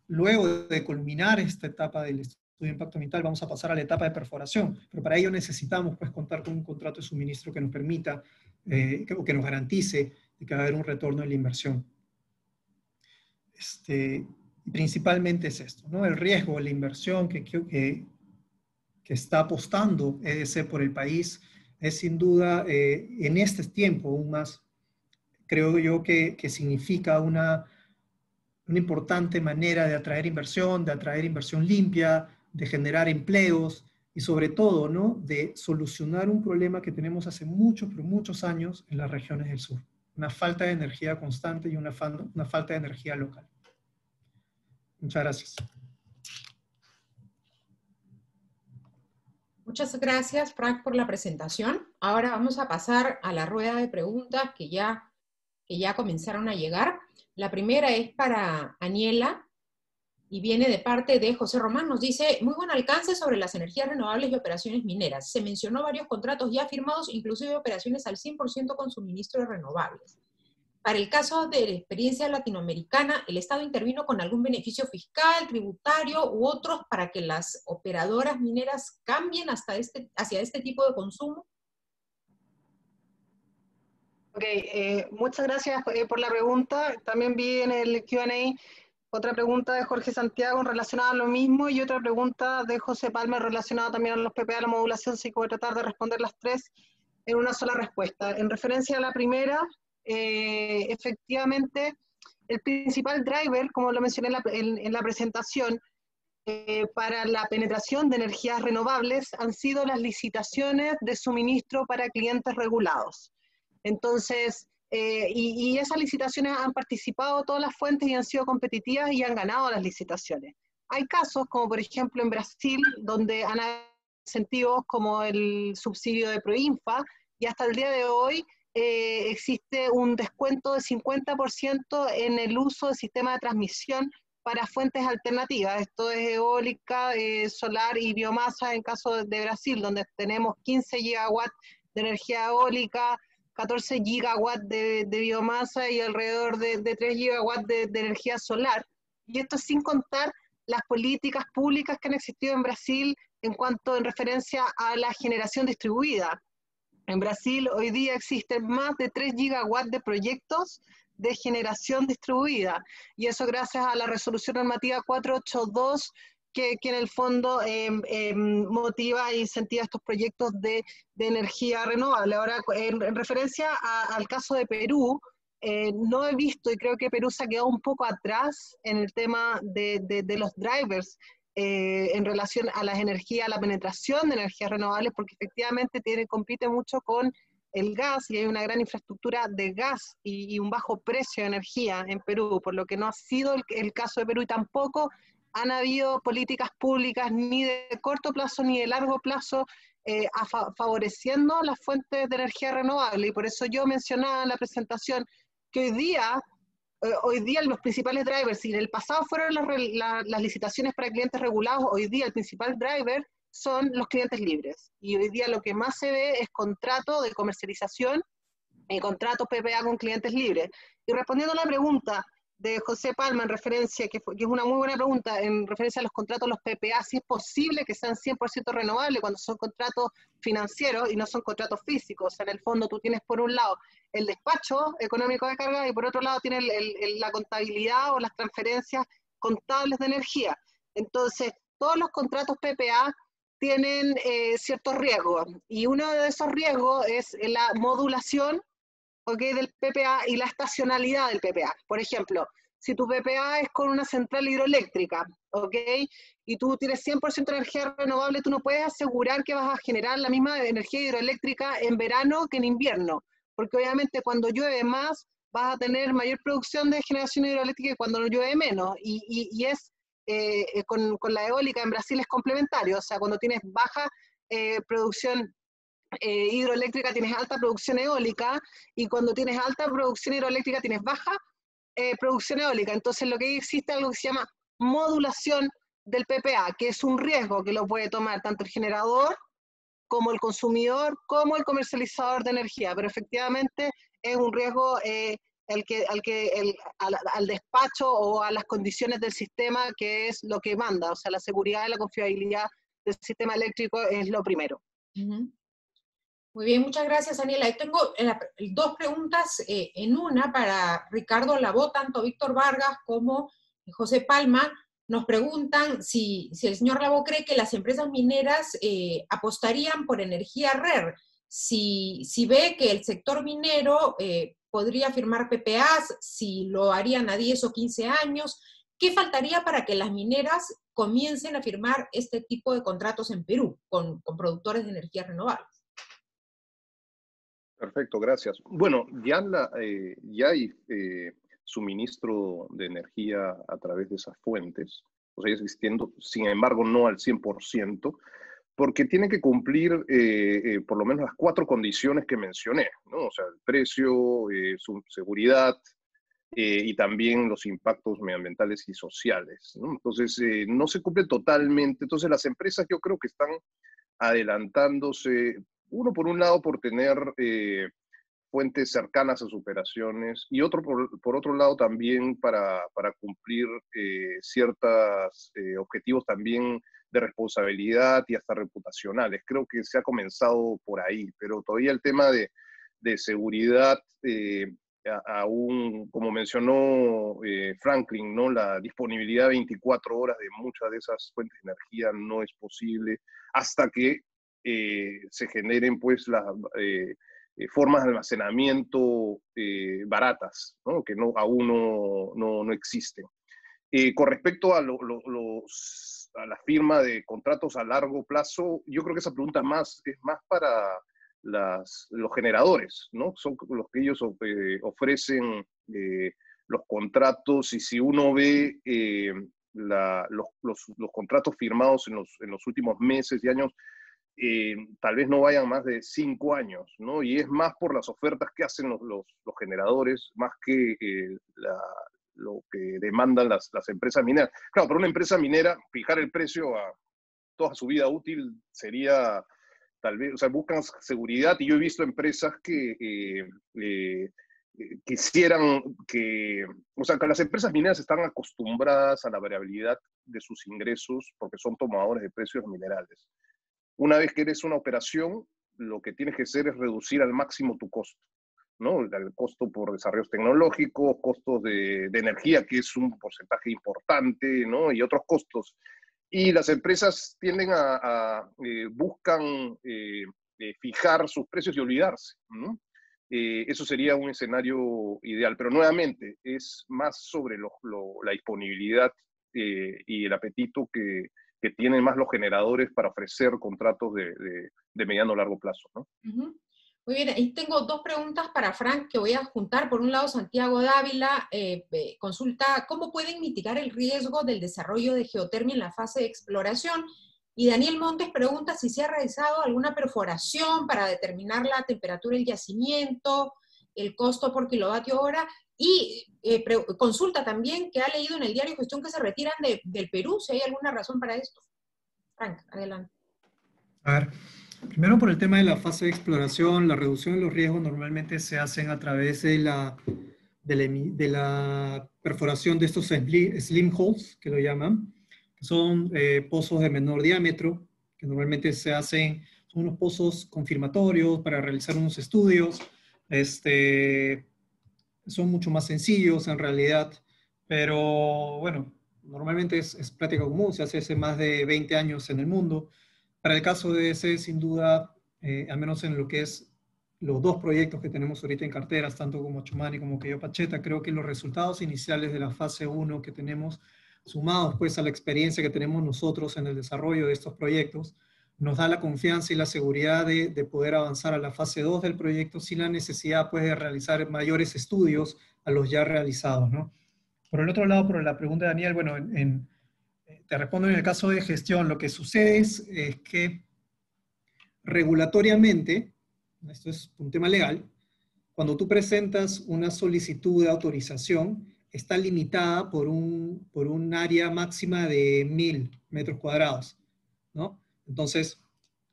Luego de culminar esta etapa del estudio de impacto ambiental, vamos a pasar a la etapa de perforación, pero para ello necesitamos pues, contar con un contrato de suministro que nos permita, o que nos garantice que va a haber un retorno de la inversión. Principalmente es esto, ¿no? El riesgo, la inversión que está apostando EDC por el país es sin duda, en este tiempo aún más, creo yo que significa una importante manera de atraer inversión limpia, de generar empleos y sobre todo, ¿no?, de solucionar un problema que tenemos hace muchos, pero muchos años en las regiones del sur. Una falta de energía constante y una falta de energía local. Muchas gracias. Muchas gracias, Frank, por la presentación. Ahora vamos a pasar a la rueda de preguntas que ya comenzaron a llegar. La primera es para Aniela y viene de parte de José Román. Nos dice, muy buen alcance sobre las energías renovables y operaciones mineras. Se mencionó varios contratos ya firmados, inclusive operaciones al 100% con suministro de renovables. Para el caso de la experiencia latinoamericana, ¿el Estado intervino con algún beneficio fiscal, tributario u otros para que las operadoras mineras cambien hacia este tipo de consumo? Ok, muchas gracias por la pregunta. También vi en el Q&A otra pregunta de Jorge Santiago relacionada a lo mismo y otra pregunta de José Palmer relacionada también a los PPA, a la modulación, así que voy a tratar de responder las tres en una sola respuesta. En referencia a la primera, efectivamente, el principal driver, como lo mencioné en la presentación, para la penetración de energías renovables han sido las licitaciones de suministro para clientes regulados. Entonces, y esas licitaciones han participado todas las fuentes y han sido competitivas y han ganado las licitaciones. Hay casos, como por ejemplo en Brasil, donde han habido incentivos como el subsidio de Proinfa, y hasta el día de hoy existe un descuento de 50% en el uso del sistema de transmisión para fuentes alternativas. Esto es eólica, solar y biomasa en caso de Brasil, donde tenemos 15 gigawatts de energía eólica, 14 gigawatts de biomasa y alrededor de 3 gigawatts de energía solar. Y esto sin contar las políticas públicas que han existido en Brasil en referencia a la generación distribuida. En Brasil hoy día existen más de 3 gigawatts de proyectos de generación distribuida, y eso gracias a la resolución normativa 482, que en el fondo motiva e incentiva estos proyectos de energía renovable. Ahora, en referencia al caso de Perú, no he visto, y creo que Perú se ha quedado un poco atrás en el tema de los drivers en relación a las energías, a la penetración de energías renovables, porque efectivamente compite mucho con el gas, y hay una gran infraestructura de gas y un bajo precio de energía en Perú, por lo que no ha sido el caso de Perú, y tampoco han habido políticas públicas ni de corto plazo ni de largo plazo favoreciendo las fuentes de energía renovable. Y por eso yo mencionaba en la presentación que hoy día los principales drivers, si en el pasado fueron las licitaciones para clientes regulados, hoy día el principal driver son los clientes libres. Y hoy día lo que más se ve es contrato de comercialización y contratos PPA con clientes libres. Y respondiendo a la pregunta de José Palma en referencia, que es una muy buena pregunta, en referencia a los contratos, los PPA, si es posible que sean 100% renovables cuando son contratos financieros y no son contratos físicos. O sea, en el fondo tú tienes por un lado el despacho económico de carga y por otro lado tienes la contabilidad o las transferencias contables de energía. Entonces, todos los contratos PPA tienen ciertos riesgos, y uno de esos riesgos es la modulación, ¿okay?, del PPA y la estacionalidad del PPA. Por ejemplo, si tu PPA es con una central hidroeléctrica, ¿ok?, y tú tienes 100% de energía renovable, tú no puedes asegurar que vas a generar la misma energía hidroeléctrica en verano que en invierno, porque obviamente cuando llueve más vas a tener mayor producción de generación hidroeléctrica que cuando no llueve menos, y es con la eólica en Brasil es complementario. O sea, cuando tienes baja producción hidroeléctrica tienes alta producción eólica, y cuando tienes alta producción hidroeléctrica tienes baja producción eólica. Entonces lo que existe es algo que se llama modulación del PPA, que es un riesgo que lo puede tomar tanto el generador como el consumidor, como el comercializador de energía, pero efectivamente es un riesgo al despacho o a las condiciones del sistema, que es lo que manda. O sea, la seguridad y la confiabilidad del sistema eléctrico es lo primero. Muy bien, muchas gracias, Daniela. Yo tengo dos preguntas en una para Ricardo Labó. Tanto Víctor Vargas como José Palma nos preguntan si el señor Labó cree que las empresas mineras apostarían por energía RER, si ve que el sector minero podría firmar PPAs, si lo harían a 10 o 15 años. ¿Qué faltaría para que las mineras comiencen a firmar este tipo de contratos en Perú con productores de energías renovables? Perfecto, gracias. Bueno, ya hay suministro de energía a través de esas fuentes, o sea, existiendo, sin embargo, no al 100%, porque tiene que cumplir por lo menos las 4 condiciones que mencioné, ¿no? O sea, el precio, su seguridad, y también los impactos medioambientales y sociales, ¿no? Entonces, no se cumple totalmente. Entonces, las empresas yo creo que están adelantándose, uno por un lado por tener fuentes cercanas a sus operaciones, y otro por otro lado también para cumplir ciertos objetivos también de responsabilidad y hasta reputacionales. Creo que se ha comenzado por ahí, pero todavía el tema de seguridad, aún, como mencionó Franklin, ¿no?, la disponibilidad 24 horas de muchas de esas fuentes de energía no es posible hasta que se generen pues las formas de almacenamiento baratas, ¿no?, que aún no existen. Con respecto a, a la firma de contratos a largo plazo, yo creo que esa pregunta es más para los generadores, ¿no? Son los que ellos ofrecen los contratos, y si uno ve los contratos firmados en los últimos meses y años, tal vez no vayan más de 5 años, ¿no? Y es más por las ofertas que hacen los generadores, más que lo que demandan las empresas mineras. Claro, para una empresa minera, fijar el precio a toda su vida útil sería, tal vez, o sea, buscan seguridad, y yo he visto empresas que quisieran o sea, que las empresas mineras están acostumbradas a la variabilidad de sus ingresos porque son tomadores de precios minerales. Una vez que eres una operación, lo que tienes que hacer es reducir al máximo tu costo, ¿no? El costo por desarrollos tecnológicos, costos de energía, que es un porcentaje importante, ¿no?, y otros costos. Y las empresas tienden buscan fijar sus precios y olvidarse, ¿no? Eso sería un escenario ideal, pero nuevamente es más sobre la disponibilidad y el apetito que tienen más los generadores para ofrecer contratos de mediano o largo plazo, ¿no? Muy bien, ahí tengo dos preguntas para Frank que voy a juntar. Por un lado, Santiago Dávila consulta cómo pueden mitigar el riesgo del desarrollo de geotermia en la fase de exploración. Y Daniel Montes pregunta si se ha realizado alguna perforación para determinar la temperatura del yacimiento, el costo por kilovatio hora. Y consulta también que ha leído en el diario Gestión que se retiran del Perú, si hay alguna razón para esto. Frank, adelante. A ver, primero por el tema de la fase de exploración, la reducción de los riesgos normalmente se hacen a través de la perforación de estos slim holes, que lo llaman, que son pozos de menor diámetro, que normalmente se hacen, son unos pozos confirmatorios para realizar unos estudios, son mucho más sencillos en realidad, pero bueno, normalmente es práctica común, se hace hace más de 20 años en el mundo. Para el caso de ese, sin duda, al menos en lo que es los dos proyectos que tenemos ahorita en carteras, tanto como Chumani como Quillopacheta, creo que los resultados iniciales de la fase 1 que tenemos, sumados pues a la experiencia que tenemos nosotros en el desarrollo de estos proyectos, nos da la confianza y la seguridad de poder avanzar a la fase 2 del proyecto sin la necesidad pues de realizar mayores estudios a los ya realizados, ¿no? Por el otro lado, por la pregunta de Daniel, bueno, te respondo en el caso de gestión. Lo que sucede es que regulatoriamente, esto es un tema legal, cuando tú presentas una solicitud de autorización, está limitada por un área máxima de 1000 metros cuadrados, ¿no? Entonces,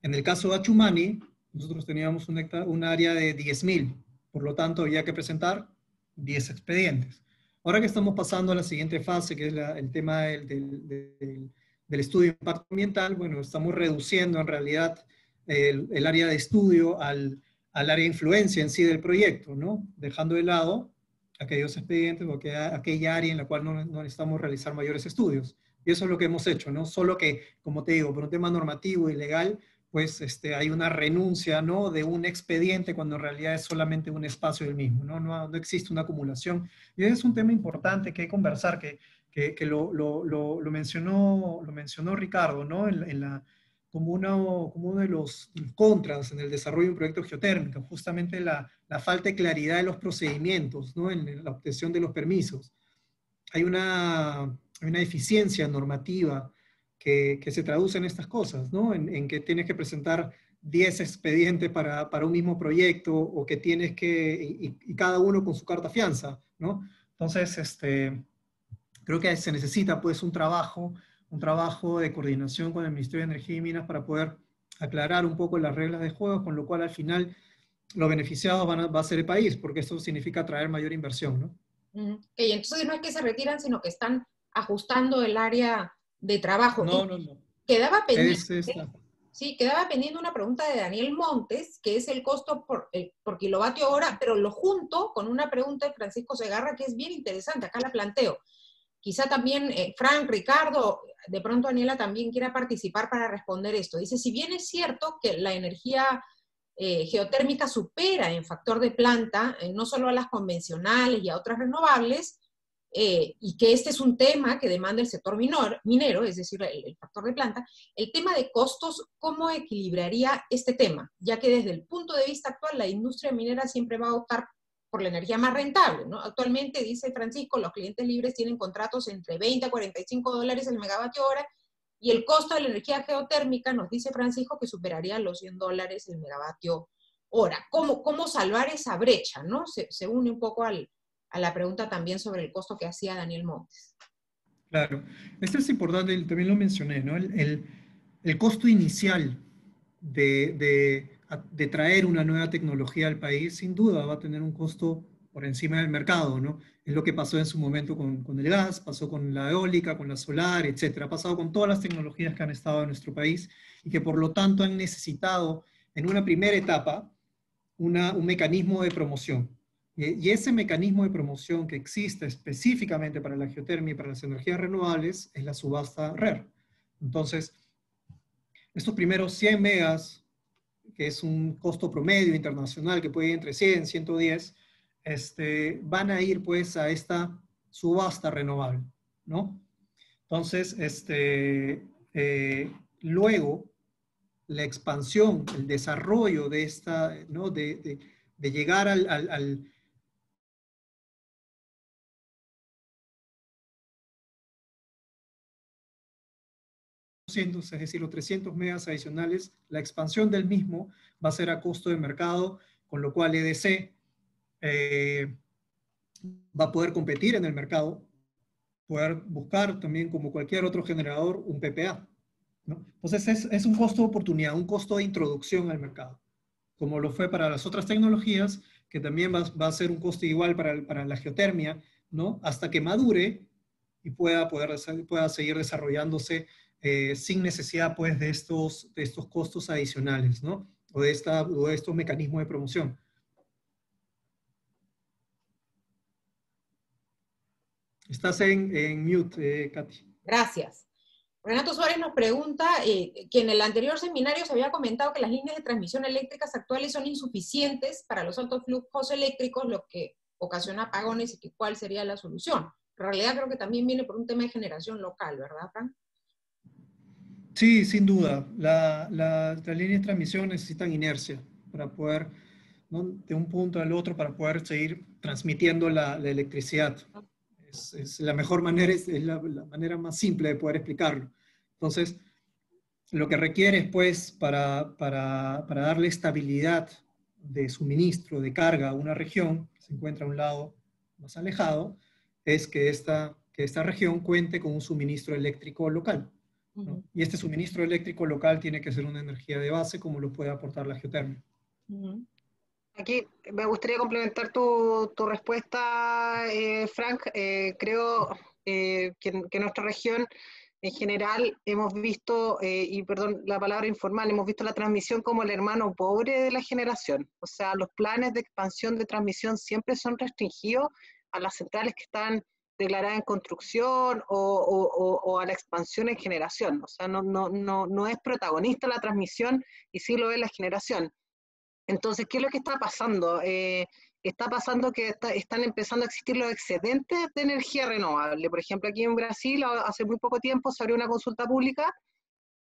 en el caso de Achumani, nosotros teníamos un área de 10.000, por lo tanto había que presentar 10 expedientes. Ahora que estamos pasando a la siguiente fase, que es el tema del estudio de impacto ambiental, bueno, estamos reduciendo en realidad el área de estudio al área de influencia en sí del proyecto, ¿no? Dejando de lado aquellos expedientes o aquella área en la cual no necesitamos realizar mayores estudios. Y eso es lo que hemos hecho, ¿no? Solo que, como te digo, por un tema normativo y legal, pues hay una renuncia, ¿no?, de un expediente cuando en realidad es solamente un espacio del mismo, ¿no? No existe una acumulación. Y ese es un tema importante que hay que conversar, que lo mencionó Ricardo, ¿no? Como uno de los contras en el desarrollo de un proyecto geotérmico, justamente la falta de claridad de los procedimientos, ¿no?, en la obtención de los permisos. Hay una eficiencia normativa que se traduce en estas cosas, ¿no? En que tienes que presentar 10 expedientes para un mismo proyecto o que tienes que, y cada uno con su carta fianza, ¿no? Entonces, creo que se necesita pues un trabajo de coordinación con el Ministerio de Energía y Minas para poder aclarar un poco las reglas de juego, con lo cual al final los beneficiados va a ser el país, porque esto significa traer mayor inversión, ¿no? Okay, entonces no es que se retiran, sino que están ajustando el área de trabajo. No. Quedaba pendiente, sí, quedaba pendiente una pregunta de Daniel Montes, que es el costo por kilovatio hora, pero lo junto con una pregunta de Francisco Segarra que es bien interesante, acá la planteo. Quizá también Frank, Ricardo, de pronto Daniela también quiera participar para responder esto. Dice, si bien es cierto que la energía geotérmica supera en factor de planta, no solo a las convencionales y a otras renovables, y que este es un tema que demanda el sector minero, es decir, el factor de planta, el tema de costos, ¿cómo equilibraría este tema? Ya que desde el punto de vista actual, la industria minera siempre va a optar por la energía más rentable, ¿no? Actualmente, dice Francisco, los clientes libres tienen contratos entre 20 a 45 dólares el megavatio hora, y el costo de la energía geotérmica, nos dice Francisco, que superaría los 100 dólares el megavatio hora. ¿Cómo salvar esa brecha, no? Se une un poco a la pregunta también sobre el costo que hacía Daniel Montes. Claro, esto es importante, también lo mencioné, ¿no? El costo inicial de traer una nueva tecnología al país, sin duda va a tener un costo por encima del mercado, ¿no? Es lo que pasó en su momento con el gas, pasó con la eólica, con la solar, etcétera. Ha pasado con todas las tecnologías que han estado en nuestro país y que por lo tanto han necesitado en una primera etapa un mecanismo de promoción. Y ese mecanismo de promoción que existe específicamente para la geotermia y para las energías renovables es la subasta RER. Entonces, estos primeros 100 megas, que es un costo promedio internacional que puede ir entre 100 y 110, van a ir pues a esta subasta renovable, ¿no? Entonces, luego la expansión, el desarrollo de esta, ¿no? de llegar al 200, es decir, los 300 megas adicionales, la expansión del mismo va a ser a costo de mercado, con lo cual EDC va a poder competir en el mercado, poder buscar también, como cualquier otro generador, un PPA, ¿no? Entonces es un costo de oportunidad, un costo de introducción al mercado, como lo fue para las otras tecnologías, que también va a ser un costo igual para la geotermia, ¿no? Hasta que madure y pueda seguir desarrollándose sin necesidad, pues, de estos costos adicionales, ¿no? O de estos mecanismos de promoción. Estás en mute, Katy. Gracias. Renato Suárez nos pregunta que en el anterior seminario se había comentado que las líneas de transmisión eléctricas actuales son insuficientes para los altos flujos eléctricos, lo que ocasiona apagones y que cuál sería la solución. En realidad creo que también viene por un tema de generación local, ¿verdad, Frank? Sí, sin duda. Las líneas de transmisión necesitan inercia para poder, ¿no? De un punto al otro, para poder seguir transmitiendo la electricidad. Es la mejor manera, es la manera más simple de poder explicarlo. Entonces, lo que requiere, pues, para darle estabilidad de suministro, de carga a una región que se encuentra a un lado más alejado, es que esta región cuente con un suministro eléctrico local, ¿no? Y este suministro eléctrico local tiene que ser una energía de base, como lo puede aportar la geotermia. Aquí me gustaría complementar tu respuesta, Frank. Creo que en nuestra región en general hemos visto, y perdón la palabra informal, hemos visto la transmisión como el hermano pobre de la generación. O sea, los planes de expansión de transmisión siempre son restringidos a las centrales que están declaradas en construcción o a la expansión en generación. O sea, no es protagonista la transmisión y sí lo es la generación. Entonces, ¿qué es lo que está pasando? Está pasando que están empezando a existir los excedentes de energía renovable. Por ejemplo, aquí en Brasil, hace muy poco tiempo, se abrió una consulta pública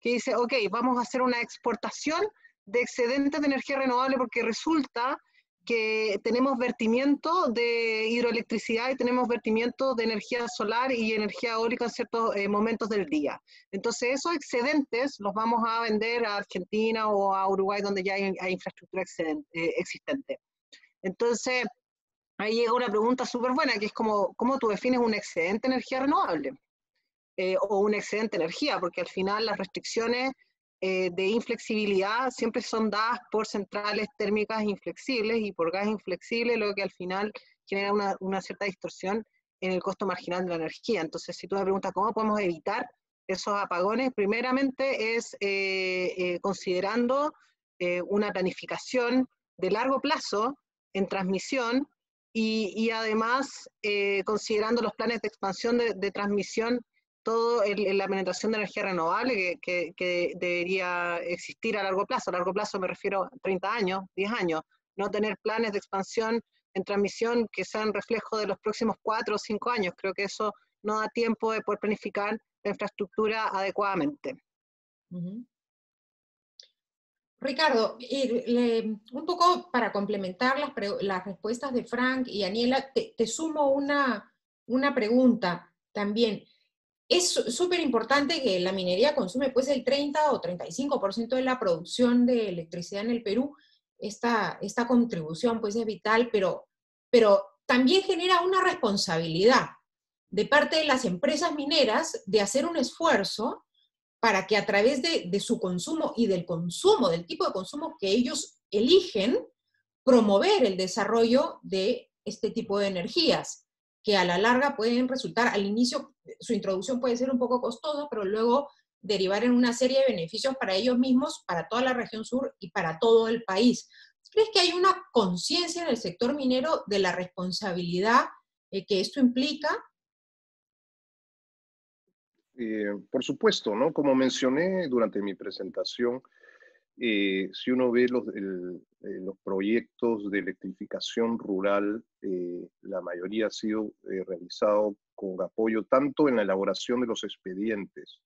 que dice, ok, vamos a hacer una exportación de excedentes de energía renovable porque resulta que tenemos vertimiento de hidroelectricidad y tenemos vertimiento de energía solar y energía eólica en ciertos momentos del día. Entonces, esos excedentes los vamos a vender a Argentina o a Uruguay, donde ya hay infraestructura existente. Entonces, ahí llega una pregunta súper buena, que es como, ¿cómo tú defines un excedente de energía renovable? O un excedente de energía, porque al final las restricciones de inflexibilidad siempre son dadas por centrales térmicas inflexibles y por gas inflexible, lo que al final genera una cierta distorsión en el costo marginal de la energía. Entonces, si tú me preguntas cómo podemos evitar esos apagones, primeramente es considerando una planificación de largo plazo en transmisión y además considerando los planes de expansión de transmisión, todo la penetración de energía renovable que debería existir a largo plazo. A largo plazo me refiero a 30 años, 10 años. No tener planes de expansión en transmisión que sean reflejo de los próximos 4 o 5 años. Creo que eso no da tiempo de poder planificar la infraestructura adecuadamente. Ricardo, un poco para complementar las respuestas de Frank y Aniela, te sumo una pregunta también. Es súper importante que la minería consume pues el 30 o 35% de la producción de electricidad en el Perú. Esta contribución pues es vital, pero también genera una responsabilidad de parte de las empresas mineras de hacer un esfuerzo para que a través de su consumo y del consumo, del tipo de consumo que ellos eligen, promover el desarrollo de este tipo de energías, que a la larga pueden resultar, al inicio, su introducción puede ser un poco costosa, pero luego derivar en una serie de beneficios para ellos mismos, para toda la región sur y para todo el país. ¿Crees que hay una conciencia en el sector minero de la responsabilidad que esto implica? Por supuesto, ¿no? Como mencioné durante mi presentación, si uno ve los proyectos de electrificación rural, la mayoría ha sido realizado con apoyo tanto en la elaboración de los expedientes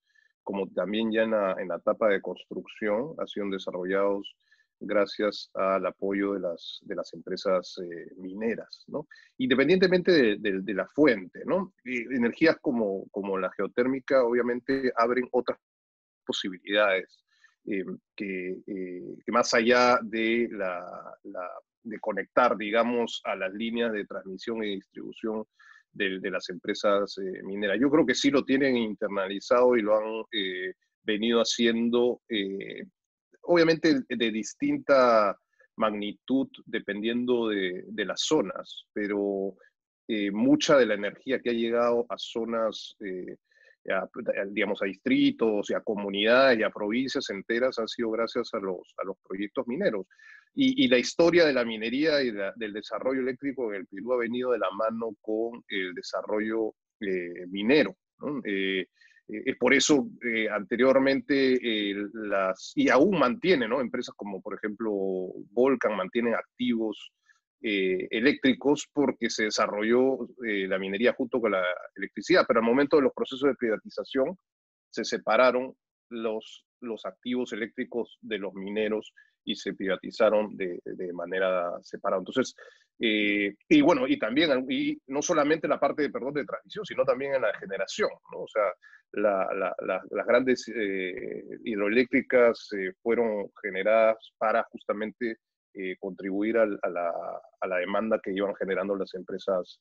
como también ya en la etapa de construcción, han sido desarrollados gracias al apoyo de las empresas mineras, ¿no? Independientemente de la fuente, ¿no? Energías como la geotérmica obviamente abren otras posibilidades que más allá de, de conectar, digamos, a las líneas de transmisión y distribución de las empresas mineras. Yo creo que sí lo tienen internalizado y lo han venido haciendo, obviamente de distinta magnitud dependiendo de las zonas, pero mucha de la energía que ha llegado a zonas, digamos, a distritos y a comunidades y a provincias enteras han sido gracias a los proyectos mineros. Y la historia de la minería y del desarrollo eléctrico en el Perú ha venido de la mano con el desarrollo minero, ¿no? Es por eso anteriormente y aún mantiene, ¿no? Empresas como por ejemplo Volcan mantienen activos eléctricos porque se desarrolló la minería junto con la electricidad, pero al momento de los procesos de privatización se separaron los activos eléctricos de los mineros y se privatizaron de manera separada. Entonces, y bueno, y también, y no solamente la parte de transmisión, sino también en la generación, ¿no? O sea, las grandes hidroeléctricas fueron generadas para justamente contribuir a la demanda que iban generando las empresas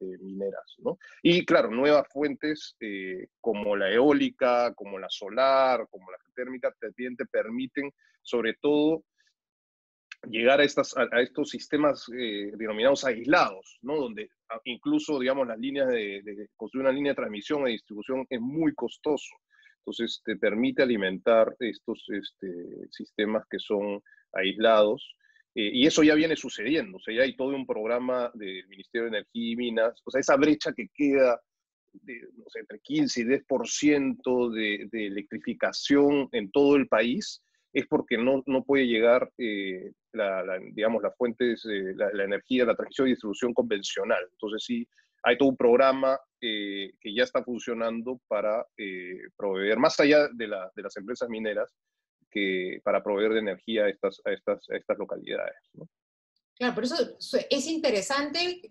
mineras, ¿no? Y claro, nuevas fuentes como la eólica, como la solar, como la geotérmica, también te permiten, sobre todo, llegar a estos sistemas denominados aislados, ¿no? Donde incluso, digamos, las líneas de construir una línea de transmisión e distribución es muy costoso. Entonces, te permite alimentar estos sistemas que son aislados. Y eso ya viene sucediendo. O sea, ya hay todo un programa del Ministerio de Energía y Minas. O sea, esa brecha que queda no sé, entre 15 y 10% de electrificación en todo el país es porque no puede llegar, digamos, las fuentes, la energía, la transmisión y distribución convencional. Entonces sí, hay todo un programa que ya está funcionando para proveer, más allá de las empresas mineras, para proveer de energía a estas localidades, ¿no? Claro, por eso es interesante,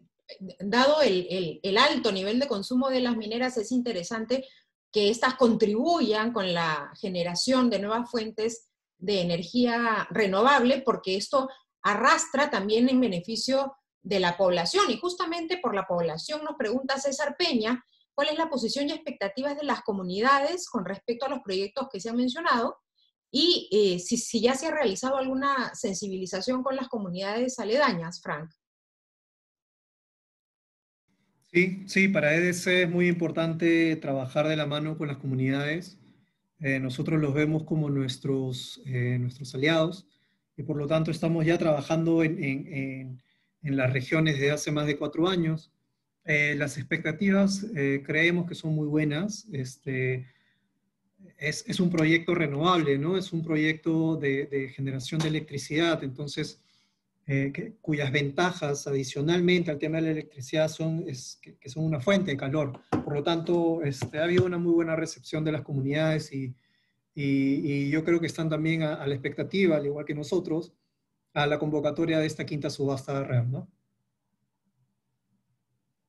dado el alto nivel de consumo de las mineras, es interesante que éstas contribuyan con la generación de nuevas fuentes de energía renovable, porque esto arrastra también en beneficio de la población. Y justamente por la población nos pregunta César Peña, ¿cuál es la posición y expectativas de las comunidades con respecto a los proyectos que se han mencionado? Y si ya se ha realizado alguna sensibilización con las comunidades aledañas, Frank. Sí, para EDC es muy importante trabajar de la mano con las comunidades. Nosotros los vemos como nuestros aliados y por lo tanto estamos ya trabajando en las regiones desde hace más de 4 años. Las expectativas creemos que son muy buenas. Es un proyecto renovable, ¿no? Es un proyecto de generación de electricidad, entonces, cuyas ventajas adicionalmente al tema de la electricidad que son una fuente de calor. Por lo tanto, ha habido una muy buena recepción de las comunidades y yo creo que están también a la expectativa, al igual que nosotros, a la convocatoria de esta quinta subasta de REM, ¿no?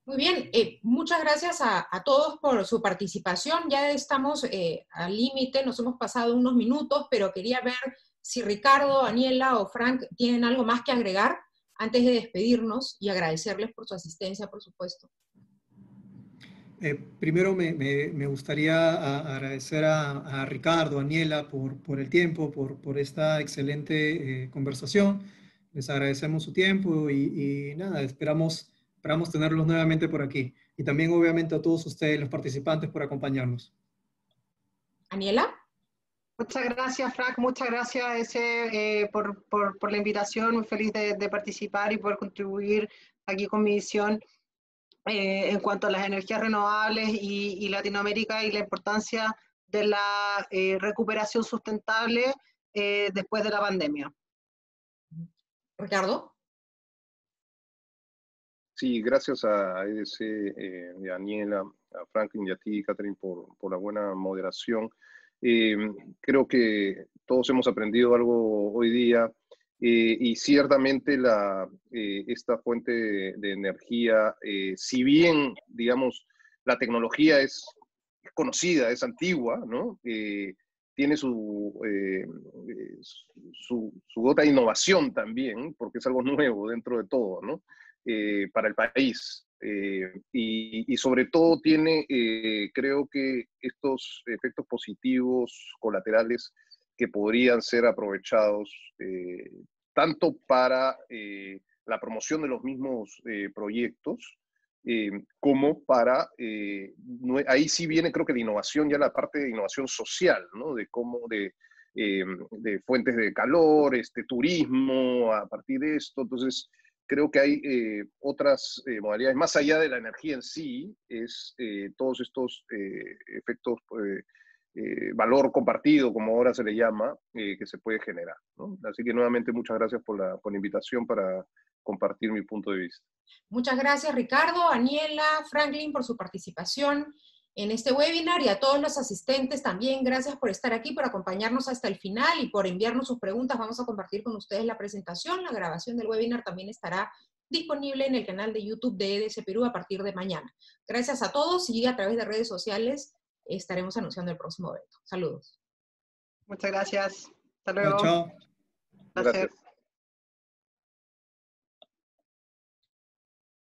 Muy bien, muchas gracias a todos por su participación. Ya estamos al límite, nos hemos pasado unos minutos, pero quería ver si Ricardo, Aniela o Frank tienen algo más que agregar antes de despedirnos y agradecerles por su asistencia, por supuesto. Primero me gustaría agradecer a Ricardo, a Aniela por el tiempo, por esta excelente conversación. Les agradecemos su tiempo y nada, esperamos tenerlos nuevamente por aquí. Y también obviamente a todos ustedes, los participantes, por acompañarnos. ¿Aniela? Muchas gracias, Frank. Muchas gracias por la invitación. Muy feliz de participar y poder contribuir aquí con mi visión en cuanto a las energías renovables y Latinoamérica y la importancia de la recuperación sustentable después de la pandemia. Ricardo. Sí, gracias a EDC, a Daniela, Franklin y a ti, Catherine, por la buena moderación. Creo que todos hemos aprendido algo hoy día y ciertamente esta fuente de energía, si bien, digamos, la tecnología es conocida, es antigua, ¿no? Tiene su gota de innovación también, porque es algo nuevo dentro de todo, ¿no? Para el país. Y sobre todo tiene, creo que estos efectos positivos colaterales que podrían ser aprovechados tanto para la promoción de los mismos proyectos, como para, ahí sí viene creo que la innovación, ya la parte de innovación social, ¿no? De cómo, de fuentes de calor, turismo, a partir de esto. Entonces, creo que hay otras modalidades, más allá de la energía en sí, es todos estos efectos, valor compartido, como ahora se le llama, que se puede generar, ¿no? Así que nuevamente muchas gracias por la invitación para compartir mi punto de vista. Muchas gracias, Ricardo, Aniela, Franklin, por su participación en este webinar, y a todos los asistentes también, gracias por estar aquí, por acompañarnos hasta el final y por enviarnos sus preguntas. Vamos a compartir con ustedes la presentación. La grabación del webinar también estará disponible en el canal de YouTube de EDC Perú a partir de mañana. Gracias a todos, y a través de redes sociales estaremos anunciando el próximo evento. Saludos. Muchas gracias. Hasta luego. Chao. Gracias.